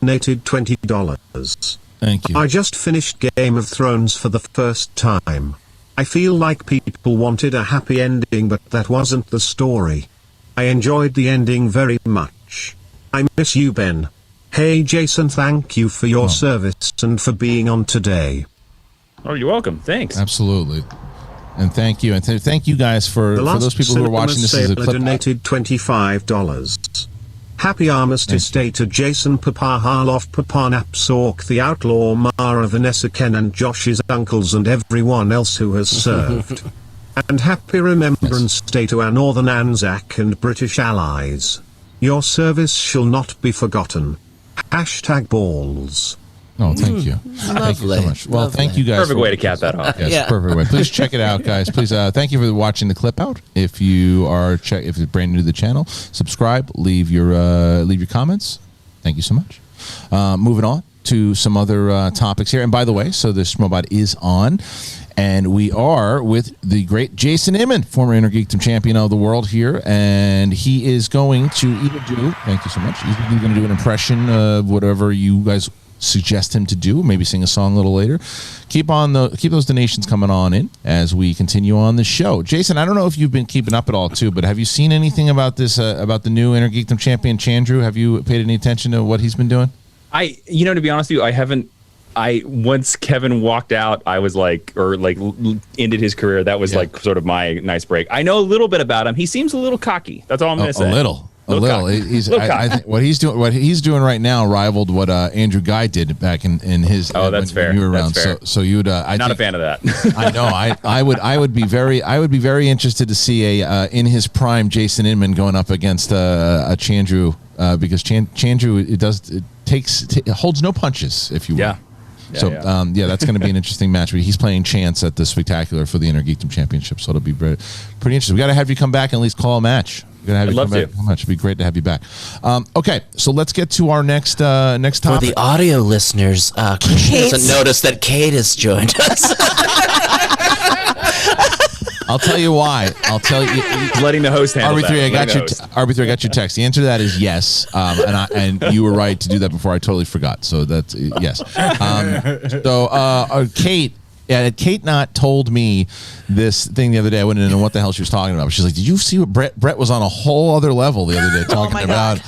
donated $20. Thank you. I just finished Game of Thrones for the first time. I feel like people wanted a happy ending, but that wasn't the story. I enjoyed the ending very much. I miss you, Ben. Hey, Jason, thank you for your service and for being on today. Oh, you're welcome. Thanks. Absolutely. And thank you. And thank you guys for those people who are watching this as a clip. Donated $25. Happy Armistice Day to Jason, Papa Harloff, Papa Napsork, the Outlaw, Mara, Vanessa, Ken, and Josh's uncles, and everyone else who has served. And happy Remembrance Day to our Northern Anzac and British allies. Your service shall not be forgotten. #balls. Oh, thank you. Thank you so much. Well, thank you guys. Perfect way to cap that off. Yes, perfect way. Please check it out, guys. Please, thank you for watching the clip out. If you're brand new to the channel, subscribe, leave your comments. Thank you so much. Moving on to some other topics here. And by the way, so the Schmobot is on. And we are with the great Jason Inman, former Inner Geekdom champion of the world here. And he is going to either do, thank you so much, he's going to do an impression of whatever you guys suggest him to do, maybe sing a song a little later. Keep those donations coming on in as we continue on the show. Jason, I don't know if you've been keeping up at all too, but have you seen anything about this, about the new Inner Geekdom champion, Chandru? Have you paid any attention to what he's been doing? To be honest with you, I haven't. Once Kevin walked out, I was ended his career. That was sort of my nice break. I know a little bit about him. He seems a little cocky. That's all I'm going to say. A little. I think what he's doing right now rivaled what Andrew Guy did back in his. Oh, that's fair. When you were around. That's fair. So you'd. Not a fan of that. I know. I would be very interested to see a in his prime Jason Inman going up against a Chandru because Chandru it holds no punches, if you will. Yeah. That's going to be an interesting match. He's playing Chance at the Spectacular for the Inner Geekdom Championship, so it'll be pretty interesting. We got to have you come back and at least call a match. I'd love to. It'd be great to have you back. Okay, so let's get to our next topic. For the audio listeners, Kate doesn't notice that Kate has joined us. I'll tell you why. I'll tell you. Letting the host handle RB3, I got your text. The answer to that is yes, and you were right to do that before. I totally forgot. So that's yes. Kate. Yeah, had Kate not told me this thing the other day, I wouldn't know what the hell she was talking about. She's like, "Did you see what Brett was on a whole other level the other day talking about?"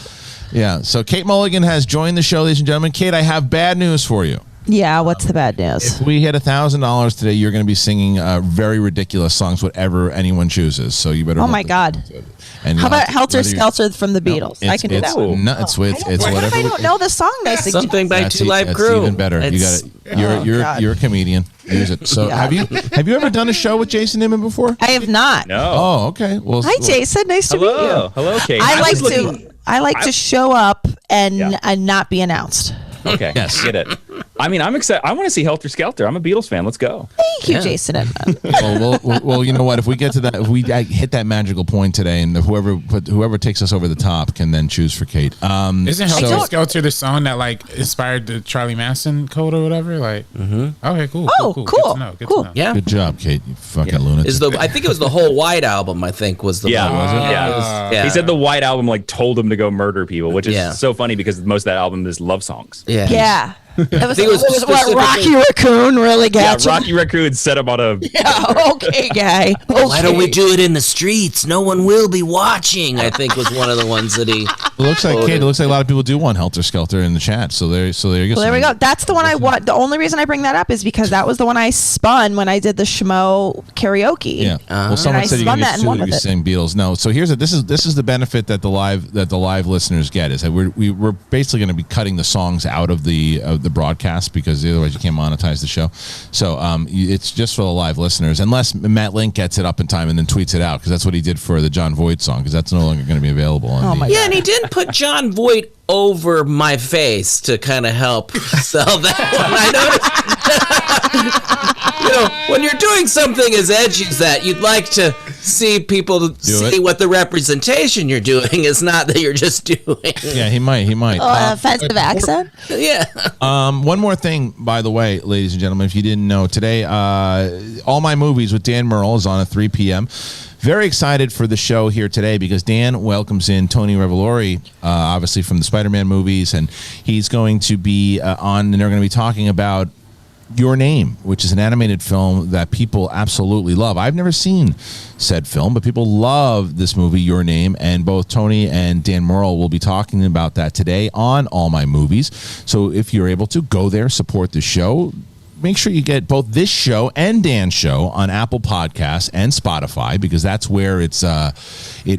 Yeah. So Kate Mulligan has joined the show, ladies and gentlemen. Kate, I have bad news for you. Yeah, what's the bad news? If we hit $1,000 today, you're going to be singing very ridiculous songs, whatever anyone chooses. So you better. Oh my God! And how about Helter Skelter from the Beatles? I can do that one. No, it's whatever. I don't know the song. Something by Two Live Crew. Even better. You got it. You're a comedian. Use it. So have you ever done a show with Jason Inman before? I have not. No. Oh, okay. Well, hi, Jason. Nice to meet you. Hello, Kate. I like to show up and not be announced. Okay. Yes. Get it. I mean, I'm excited. I want to see Helter Skelter. I'm a Beatles fan. Let's go. Thank you, Jason Inman. Well, you know what? If we get to that, if we hit that magical point today, and whoever takes us over the top can then choose for Kate. Isn't Helter Skelter the song that like inspired the Charlie Manson code or whatever? Like, okay, cool. Oh, cool. Good to know. Good to know. Yeah. Good job, Kate. You fucking lunatic. I think it was the whole White Album. I think was the one. Was it? Yeah. He said the White Album like told him to go murder people, which is so funny because most of that album is love songs. Yeah. It was what Rocky Raccoon really got you. Rocky Raccoon set him on a. Yeah, okay, guy. Okay. Why don't we do it in the streets? No one will be watching. I think was one of the ones that he. It looks like Kate. It looks like a lot of people do want Helter Skelter in the chat. So there you go. Well, there we go. That's the one I want. The only reason I bring that up is because that was the one I spun when I did the Schmo karaoke. Yeah. Well, someone said you can sing Beatles. No. So here's this is the benefit that the live listeners get is that we're basically going to be cutting the songs out of the broadcast because otherwise you can't monetize the show. So it's just for the live listeners, unless Matt Link gets it up in time and then tweets it out, because that's what he did for the John Voight song, because that's no longer going to be available. Yeah, and he didn't put John Voight over my face to kind of help sell that one. I noticed. When you're doing something as edgy as that, you'd like to see people see what the representation you're doing is, not that you're just doing. Yeah, he might. Offensive accent? Yeah. One more thing, by the way, ladies and gentlemen, if you didn't know, today, All My Movies with Dan Merle is on at 3 p.m. Very excited for the show here today because Dan welcomes in Tony Revolori, obviously from the Spider-Man movies, and he's going to be on, and they're going to be talking about Your Name, which is an animated film that people absolutely love. I've never seen said film, but people love this movie, Your Name, and both Tony and Dan Merle will be talking about that today on All My Movies. So if you're able to, go there, support the show. Make sure you get both this show and Dan's show on Apple Podcasts and Spotify, because that's where it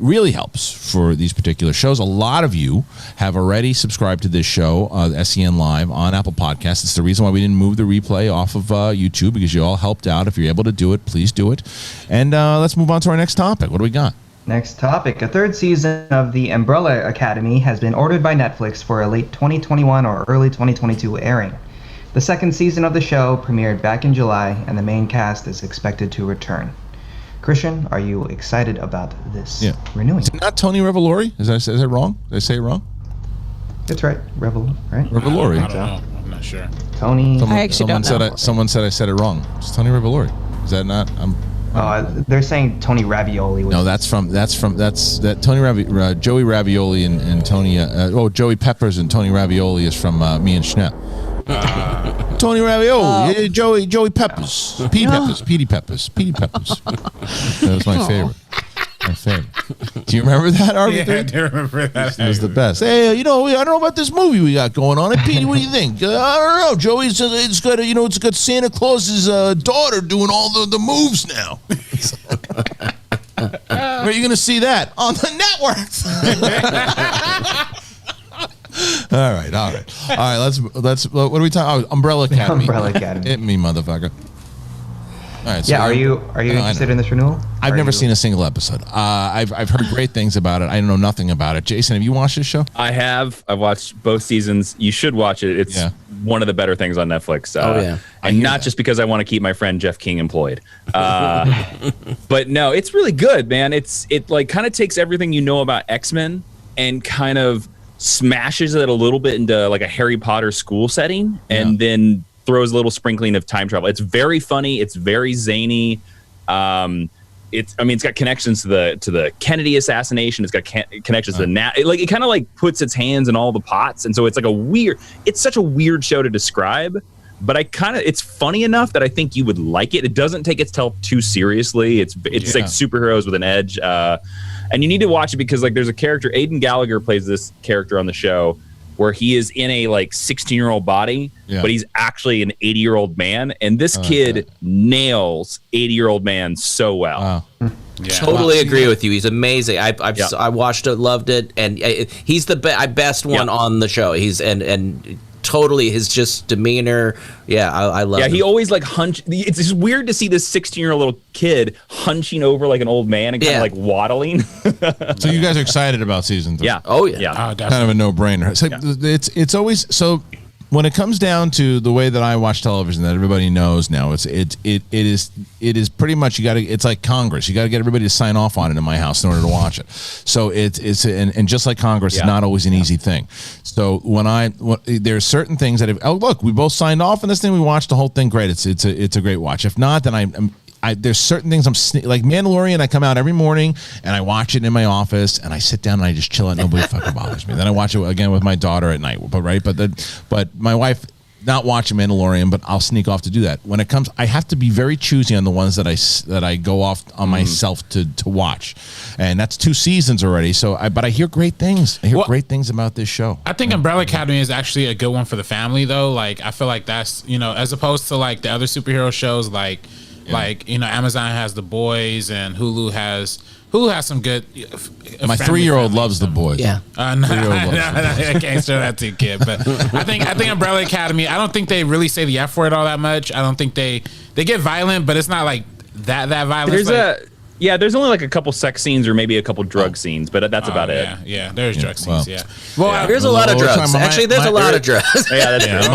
really helps for these particular shows. A lot of you have already subscribed to this show, SEN Live, on Apple Podcasts. It's the reason why we didn't move the replay off of YouTube, because you all helped out. If you're able to do it, please do it. And let's move on to our next topic. What do we got? Next topic. A third season of The Umbrella Academy has been ordered by Netflix for a late 2021 or early 2022 airing. The second season of the show premiered back in July, and the main cast is expected to return. Christian, are you excited about this renewing? Is it not Tony Revolori? Is that wrong? Did I say it wrong? That's right. Revolori. Revolori. I don't know. I'm not sure. Tony. Someone said I said it wrong. It's Tony Revolori. Is that not? They're saying Tony Ravioli. No, that's Tony Joey Ravioli and Tony. Joey Peppers and Tony Ravioli is from Me and Schnepp. Tony Ravioli, Joey Peppers, Petey Peppers. That was my favorite. Do you remember that, RV3? Yeah, I do remember that. It was the best. Hey, I don't know about this movie we got going on. Hey, Petey, what do you think? I don't know. Joey's it's got Santa Claus's daughter doing all the moves now. Where are you going to see that? On the network. All right. Let's. What are we talking? Umbrella Academy. Umbrella Academy. Hit me, motherfucker. All right. So are you interested in this renewal? I've never seen a single episode. I've heard great things about it. I know nothing about it. Jason, have you watched this show? I have. I've watched both seasons. You should watch it. It's one of the better things on Netflix. And not just because I want to keep my friend Jeff King employed. But no, it's really good, man. It like kind of takes everything you know about X-Men and kind of smashes it a little bit into like a Harry Potter school setting, and then throws a little sprinkling of time travel. It's very funny. It's very zany. It's got connections to the Kennedy assassination. It's got connections to the it kind of like puts its hands in all the pots, and so it's like it's such a weird show to describe. But it's funny enough that I think you would like it. It doesn't take itself too seriously. It's like superheroes with an edge. And you need to watch it because like there's a character, Aidan Gallagher plays this character on the show where he is in a like 16-year-old body, but he's actually an 80-year-old man. And this kid nails 80-year-old man so well. Wow. Totally agree with you. He's amazing. I watched it, loved it, and he's the best one on the show. He's and totally his just demeanor. I love him. He always like it's just weird to see this 16-year-old little kid hunching over like an old man and kind of like waddling. So you guys are excited about season 3? Yeah. Oh yeah. Kind of a no-brainer. So it's always so when it comes down to the way that I watch television, that everybody knows now, it is pretty much it's like Congress. You got to get everybody to sign off on it in my house in order to watch it. So it's just like Congress, it's not always an easy thing. So when there's certain things that look, we both signed off on this thing, we watched the whole thing. Great, it's a great watch. If not, then there's certain things like Mandalorian. I come out every morning and I watch it in my office and I sit down and I just chill out. Nobody fucking bothers me. Then I watch it again with my daughter at night. But my wife not watching Mandalorian, but I'll sneak off to do that. When it comes, I have to be very choosy on the ones that I go off on myself to watch, and that's 2 seasons already. But I hear great things. I hear great things about this show. I think Umbrella Academy is actually a good one for the family, though. Like, I feel like that's, as opposed to like the other superhero shows, like Amazon has The Boys and Hulu has some good. My 3-year-old loves The Boys. Yeah. I can't show that to a kid, but I think Umbrella Academy. I don't think they really say the F word all that much. I don't think they get violent, but it's not like that violent. There's only like a couple sex scenes or maybe a couple drug scenes, but that's about it. Yeah, there's drug scenes. There's a lot of drugs. Actually, there's a lot of drugs. Yeah, that's true.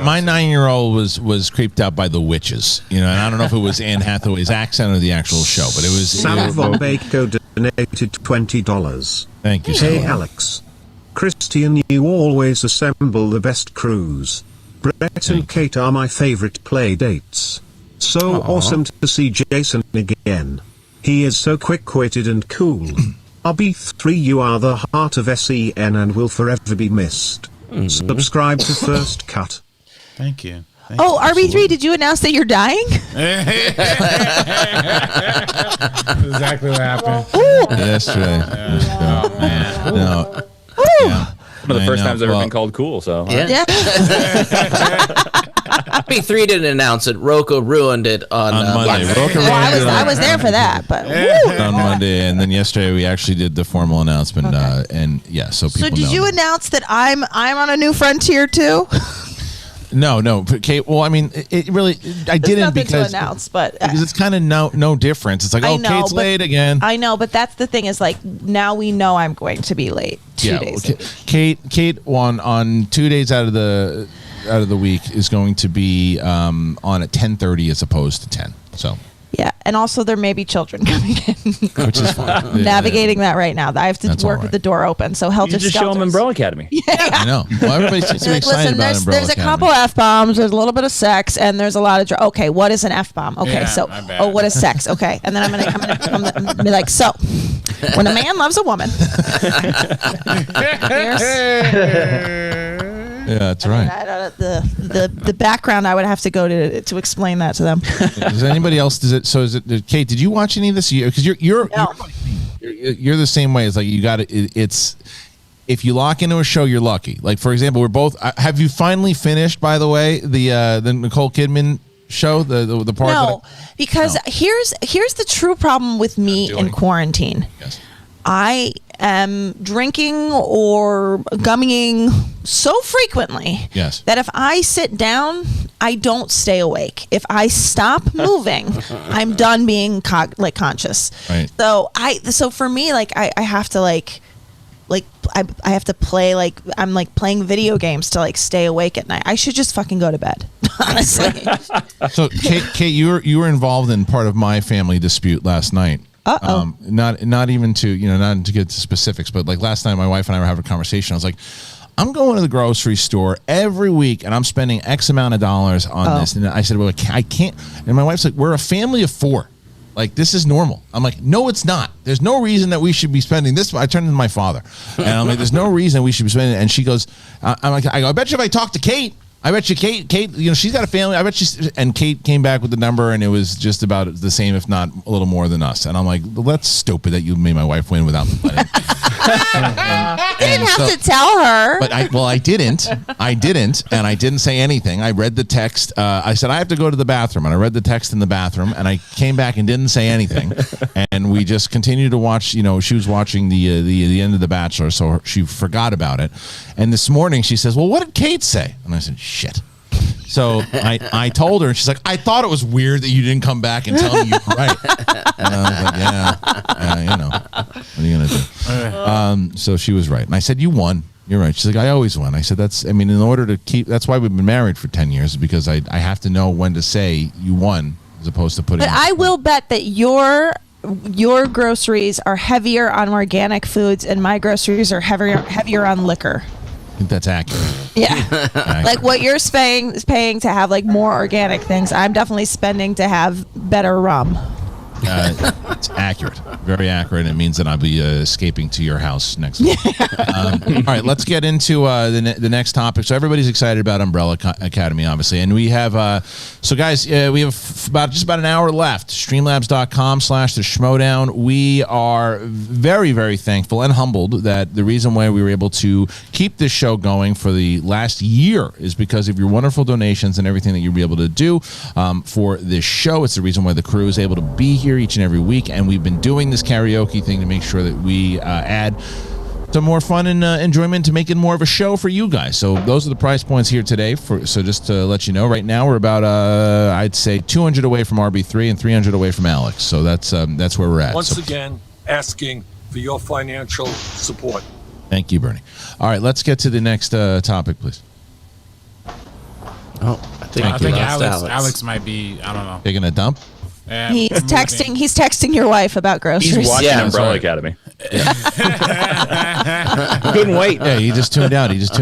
My 9-year-old was creeped out by the witches. And I don't know if it was Anne Hathaway's accent or the actual show, but it was. Sam von Baco donated $20. Thank you. Hey, Alex. Christian, you always assemble the best crews. Brett and Kate are my favorite play dates. So awesome to see Jason again. He is so quick-witted and cool. RB3, you are the heart of SEN and will forever be missed. Subscribe to First Cut. Thank you. RB3, did you announce that you're dying? Exactly what happened. Yesterday. No. One of the first times I've ever been called cool, so. Yeah. RB3 didn't announce it. Rocco ruined it on Monday. I was there for that, but on Monday, and then yesterday we actually did the formal announcement. So people. So did you announce that I'm on a new frontier too? No, Kate. Well, I mean, it really. I didn't because to announce, but because it's kind of no difference. It's like, Kate's late again. I know, but that's the thing is like now we know I'm going to be late 2 days. Kate on 2 days out of the week is going to be on at 10:30 as opposed to 10. So. Yeah, and also there may be children coming in, which is fine. Navigating that right now. I have to work with the door open, so helter skelter. You just show them Umbrella Academy. Yeah, I know. Well, everybody seems to be excited about Umbrella Academy. There's a couple F-bombs. There's a little bit of sex, and there's a lot of okay. What is an F-bomb? Okay, what is sex? Okay, and then I'm gonna be like, so when a man loves a woman. Yeah, that's right. The background I would have to go to explain that to them. Does anybody else? Kate? Did you watch any of this? Because you're the same way. It's like you got it's if you lock into a show, you're lucky. Like for example, we're both. Have you finally finished? By the way, the Nicole Kidman show, the part. No, because here's the true problem with me in quarantine. Yes. I am drinking or gummying so frequently that if I sit down, I don't stay awake. If I stop moving, I'm done being conscious. Right. So for me, like I have to I have to play I'm playing video games to stay awake at night. I should just fucking go to bed, honestly. So Kate, you were involved in part of my family dispute last night. Not even to not to get to specifics, but like last night my wife and I were having a conversation. I was like, I'm going to the grocery store every week and I'm spending X amount of dollars on this. And I said, well, I can't. And my wife's like, we're a family of 4. Like, this is normal. I'm like, no, it's not. There's no reason that we should be spending this. I turned to my father and I'm like, there's no reason we should be spending it. And she goes, I bet you if I talk to Kate, I bet you Kate, she's got a family. I bet she's, and Kate came back with the number and it was just about the same, if not a little more than us. And I'm like, well, that's stupid that you made my wife win without letting me. You didn't have to tell her. But I didn't. And I didn't say anything. I read the text. I said, I have to go to the bathroom. And I read the text in the bathroom and I came back and didn't say anything. And we just continued to watch, she was watching the end of The Bachelor. So she forgot about it. And this morning she says, well, what did Kate say? And I said, shit. So I told her, and she's like, I thought it was weird that you didn't come back and tell me you were right. And I was like, yeah, what are you going to do? So she was right. And I said, you won. You're right. She's like, I always win. I said, in order to keep, that's why we've been married for 10 years, because I have to know when to say you won as opposed to putting. But I will bet that your groceries are heavier on organic foods and my groceries are heavier on liquor. I think that's accurate. Yeah. Like what you're paying to have like more organic things, I'm definitely spending to have better rum. It's accurate, very accurate. It means that I'll be escaping to your house next week. All right, let's get into the next topic. So everybody's excited about Umbrella Academy, obviously, and we have. So guys, we have just about an hour left. Streamlabs.com/the Schmodown. We are very, very thankful and humbled that the reason why we were able to keep this show going for the last year is because of your wonderful donations and everything that you'll be able to do for this show. It's the reason why the crew is able to be here each and every week, and we've been doing this karaoke thing to make sure that we add some more fun and enjoyment to make it more of a show for you guys. So those are the price points here today. So just to let you know, right now we're about I'd say 200 away from RB3 and 300 away from Alex. So that's where we're at. Once again, asking for your financial support. Thank you, Bernie. All right, let's get to the next topic, please. Oh, I think Alex might be, I don't know, taking a dump. He's texting your wife about groceries. He's watching Umbrella Academy. Yeah. Couldn't wait. Yeah, he just tuned out. He just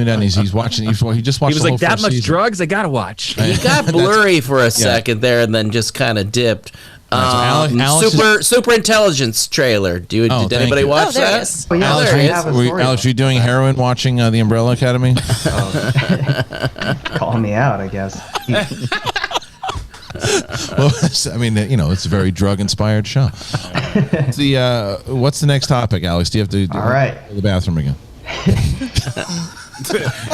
watching. He just watched. He was the like, whole that much season. drugs, I gotta watch. He got blurry for a second there, and then just kind of dipped. Super Intelligence trailer. Did anybody watch that? Alex, are you doing heroin watching the Umbrella Academy? Call me out, I guess. Well, it's a very drug-inspired show. What's the next topic, Alex? Do you have to All right. Go to the bathroom again?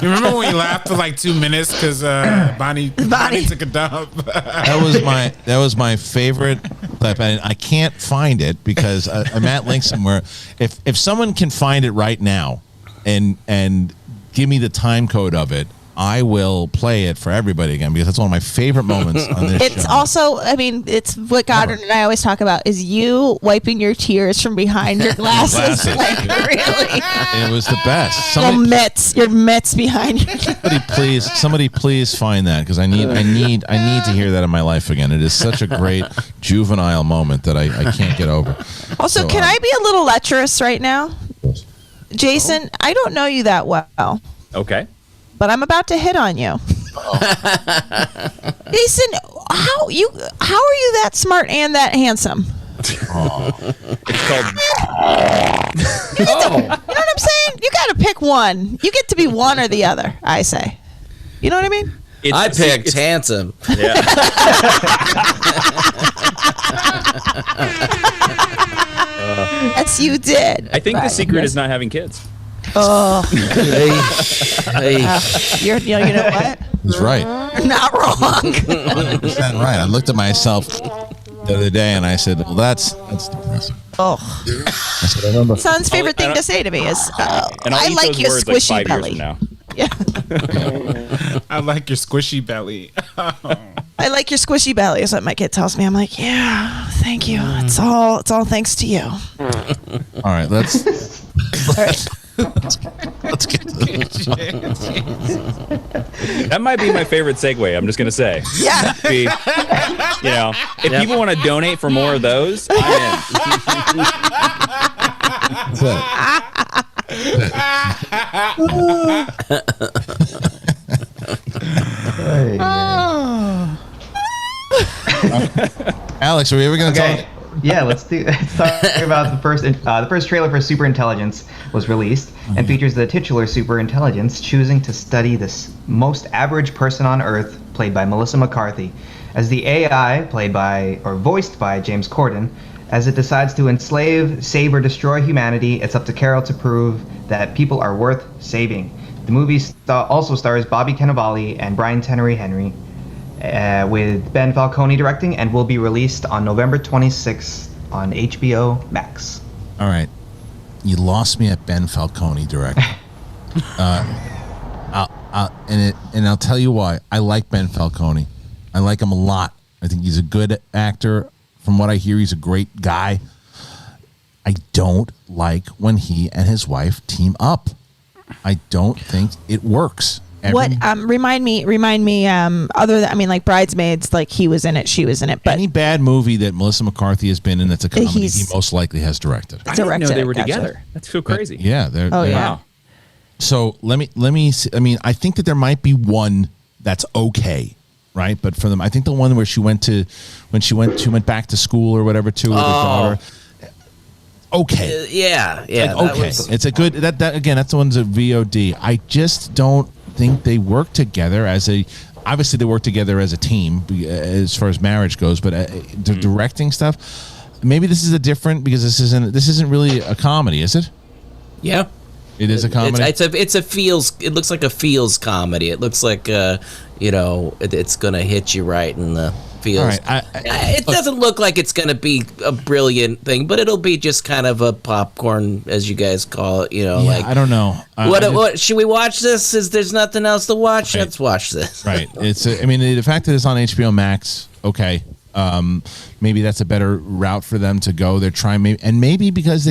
You remember when you laughed for like 2 minutes because Bonnie took a dump? That was my favorite clip, and I can't find it because I'm at link somewhere. If someone can find it right now and give me the time code of it, I will play it for everybody again because that's one of my favorite moments on this show. It's also, it's what Goddard and I always talk about is you wiping your tears from behind your glasses. Like, really? It was the best. Your mitts behind you. Somebody please find that because I need to hear that in my life again. It is such a great juvenile moment that I can't get over. Also, can I be a little lecherous right now? Jason, I don't know you that well. Okay. But I'm about to hit on you. Jason, how are you that smart and that handsome? It's called. You know what I'm saying? You got to pick one. You get to be one or the other. I say. You know what I mean? I picked handsome. Yeah. Yes, you did. I think the secret is not having kids. Oh, hey. You know what? He's right. You're not wrong. 100% right. I looked at myself the other day and I said, "Well, that's depressing." Oh, I said, "I remember." Son's favorite thing to say to me is, "I like your squishy belly." Yeah. I like your squishy belly. I like your squishy belly is what my kid tells me. I'm like, yeah, thank you. It's all thanks to you. All right, let's get to this. That might be my favorite segue. I'm just gonna say. Yeah. If people want to donate for more of those, I'm in. Alex, are we ever going to talk? Yeah, let's talk about the first trailer for Super Intelligence was released and features the titular Super Intelligence choosing to study this most average person on Earth, played by Melissa McCarthy, as the AI voiced by James Corden. As it decides to enslave, save, or destroy humanity, it's up to Carol to prove that people are worth saving. The movie also stars Bobby Cannavale and Brian Tyree Henry, with Ben Falcone directing, and will be released on November 26th on HBO Max. All right. You lost me at Ben Falcone directing. I'll tell you why. I like Ben Falcone. I like him a lot. I think he's a good actor. From what I hear, he's a great guy. I don't like when he and his wife team up. I don't think it works. Remind me other than, I mean, like Bridesmaids, like he was in it, she was in it, but any bad movie that Melissa McCarthy has been in that's a comedy, he most likely has directed. I didn't know they were together. That's so crazy. Yeah, they're yeah. So let me see, I mean, I think that there might be one that's okay, right? But for them, I think the one where she went back to school or whatever too with her daughter. Okay. Yeah. Like, okay. It's a good that again. That's the one's a VOD. I just don't think they work together as a. Obviously, they work together as a team as far as marriage goes. But the directing stuff, maybe this is a different because this isn't really a comedy, is it? Yeah. It is a comedy. It's a feels. It looks like a feels comedy. It looks like it's gonna hit you right in the feels. All right, it doesn't look like it's gonna be a brilliant thing, but it'll be just kind of a popcorn, as you guys call it. Like I don't know. What should we watch this? There's nothing else to watch. Right. Let's watch this. Right. I mean, the fact that it's on HBO Max. Okay. Maybe that's a better route for them to go. They're trying maybe because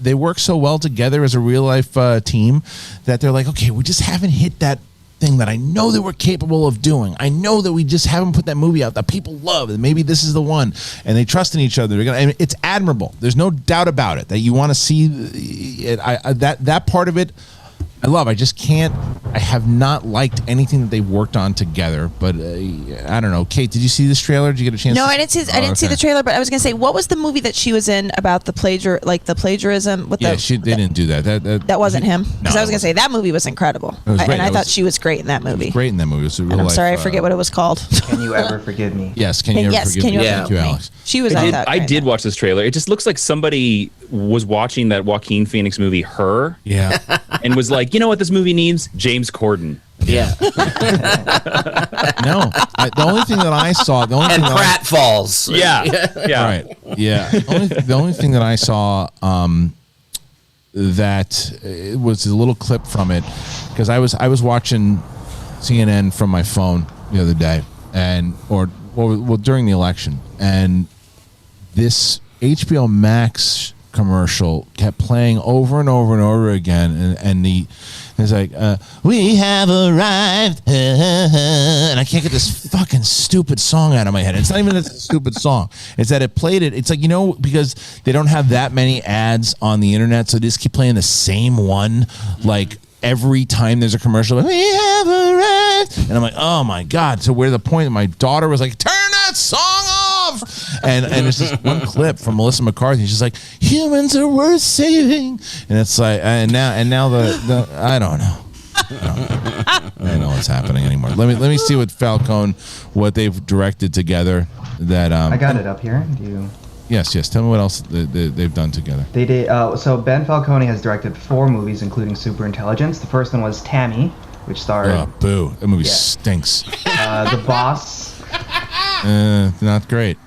they work so well together as a real life team that they're like, okay, we just haven't hit that thing that I know that we're capable of doing. I know that we just haven't put that movie out that people love, and maybe this is the one. And they trust in each other. It's admirable. There's no doubt about it that you want to see it. That part of it, I love. I just can't. I have not liked anything that they've worked on together. But I don't know. Kate, did you see this trailer? Did you get a chance? No, I didn't see the trailer. But I was gonna say, what was the movie that she was in about the plagiarism? They didn't do that. That wasn't him. Because No, I was gonna say that movie was incredible, and I thought she was great in that movie. It was great in that movie. It was a real I'm sorry, I forget what it was called. Can you ever forgive me? Yes. Can you ever forgive me? Thank you, Alex. She was. I did watch this trailer. It just looks like somebody was watching that Joaquin Phoenix movie, Her. Yeah. And was like, you know what this movie needs? James Corden. Yeah. No. The only thing that I saw, pratfalls. Yeah. Yeah. Right. Yeah. The only thing that I saw that it was a little clip from it because I was watching CNN from my phone the other day or during the election, and this HBO Max commercial kept playing over and over and over again, and it's like we have arrived, and I can't get this fucking stupid song out of my head. It's not even a stupid song. It's that it played it. It's like, because they don't have that many ads on the internet, so they just keep playing the same one like every time there's a commercial. We have arrived, and I'm like, oh my god. So where the point that my daughter was like, turn that song off, and it's just one clip from Melissa McCarthy. She's like, humans are worth saving, and it's like, and now the I don't know. I don't know what's happening anymore. Let me see what they've directed together. That I got it up here. Do you? Yes. Tell me what else they've done together. They did. So Ben Falcone has directed 4 movies, including Superintelligence. The first one was Tammy, which starred. Oh, boo! That movie stinks. The Boss. Not great.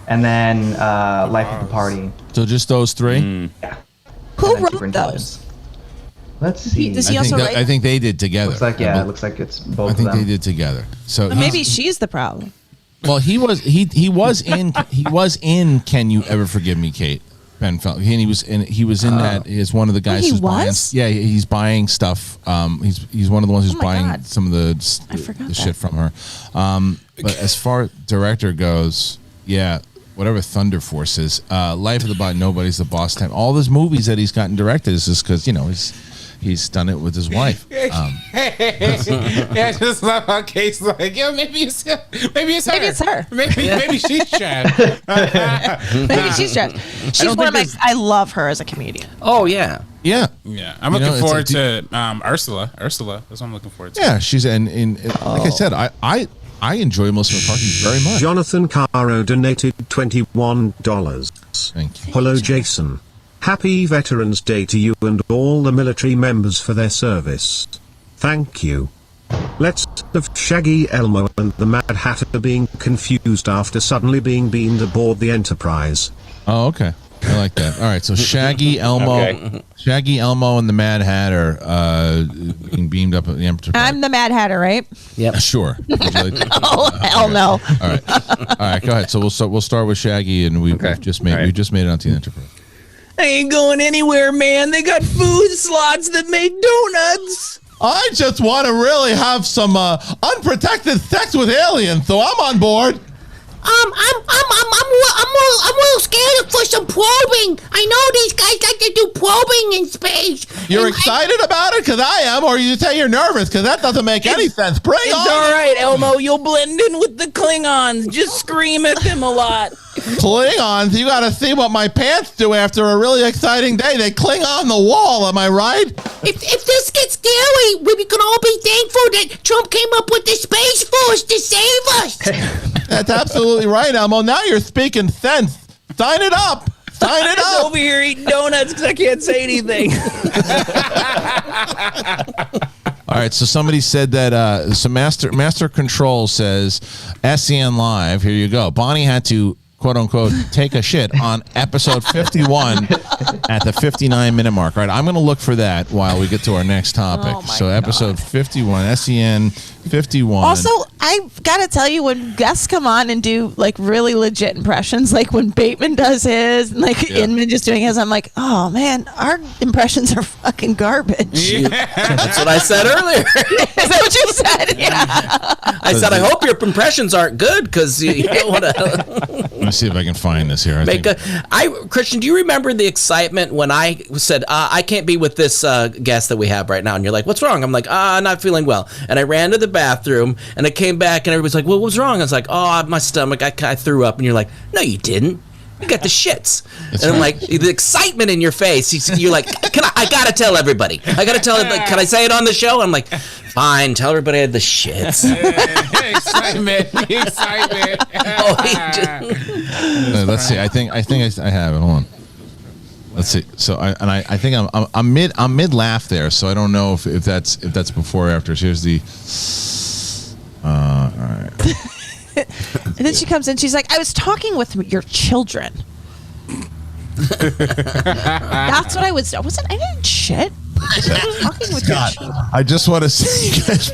And then Life of the Party. So just those 3? Yeah. Who wrote those? Let's see. Does he also write? I think they did together. Looks like it looks like it's both. I think of them. they did together. So Maybe she's the problem. Well, he was in Can You Ever Forgive Me, Kate? Ben Falcone. He was in that as one of the guys who's buying. Yeah, he's buying stuff. He's one of the ones who's buying some of the shit from her. But as far as director goes, yeah, whatever Thunder Force is, Life of the Bot, Nobody's the Boss Time. All those movies that he's gotten directed is just because he's done it with his wife. Yeah, I just love how Kate's like, yo, maybe it's her. Maybe she's trash. Maybe she's trash. She's one of my. I love her as a comedian. Oh yeah. Yeah. I'm looking forward to Ursula. That's what I'm looking forward to. Yeah, she's like I said, I enjoy Melissa McCarthy very much. Jonathan Caro donated $21. Thank you. Hello, Jason. Happy Veterans Day to you and all the military members for their service. Thank you. Let's have Shaggy Elmo and the Mad Hatter being confused after suddenly being beamed aboard the Enterprise. Oh, okay. I like that. All right, so Shaggy Elmo, Shaggy Elmo and the Mad Hatter being beamed up at the Enterprise. I'm the Mad Hatter, right? Yep. Sure. Oh hell no! All right, go ahead. So we'll start with Shaggy, and we've just made it onto the Enterprise. I ain't going anywhere, man. They got food slots that make donuts. I just want to really have some unprotected sex with aliens, so I'm on board. I'm a little scared for some probing. I know these guys like to do probing in space. You're excited about it? Because I am, or you say you're nervous? Because that doesn't make any sense. Bring It's on. all right, Elmo. You'll blend in with the Klingons. Just scream at them a lot. Klingons? You got to see what my pants do after a really exciting day. They cling on the wall, am I right? If this gets scary, we can all be thankful that Trump came up with the Space Force to save us. That's absolutely right, Elmo. Now you're speaking sense. Sign it up. Sign it I'm up. over here eating donuts because I can't say anything. All right, so somebody said that so Master Control says SEN Live. Here you go. Bonnie had to quote unquote take a shit on episode 51 at the 59-minute mark. All right, I'm going to look for that while we get to our next topic. Oh, my so episode 51, SEN 51. Also, I've got to tell you, when guests come on and do like really legit impressions, like when Bateman does his, and like Inman just doing his, I'm like, oh man, our impressions are fucking garbage. That's what I said earlier. Is that what you said? Yeah. I said, I hope your impressions aren't good because you don't want to. Let me see if I can find this here. Christian, do you remember the excitement when I said, I can't be with this guest that we have right now? And you're like, what's wrong? I'm like, not feeling well. And I ran to the bathroom and I came back and everybody's like, well, what's wrong? I was like, my stomach, I threw up. And you're like, no, you didn't. You got the shits. I'm like, the excitement in your face. You're like, I gotta tell everybody. I gotta tell everybody. Can I say it on the show? I'm like, fine, tell everybody I had the shits. Excitement. Let's see. I think I have it. Hold on. Let's see. So I think I'm mid laugh there. So I don't know if that's before or after. So here's the. All right. And then she comes in. She's like, I was talking with your children. That's what I was. I didn't shit. I was talking with your children. I just want to say, you guys.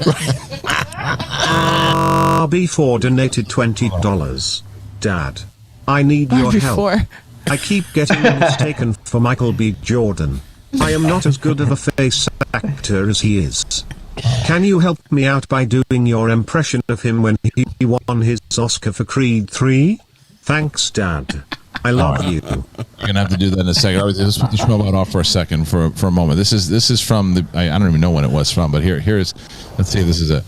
RB4 donated $20. Dad, I need your help. I keep getting mistaken for Michael B. Jordan. I am not as good of a face actor as he is. Can you help me out by doing your impression of him when he won his Oscar for Creed 3? Thanks, Dad. I love you. You're gonna have to do that in a second. Let's put the schmo off for a second, for a moment. This is from the. I don't even know when it was from, but here's. Let's see. This is it.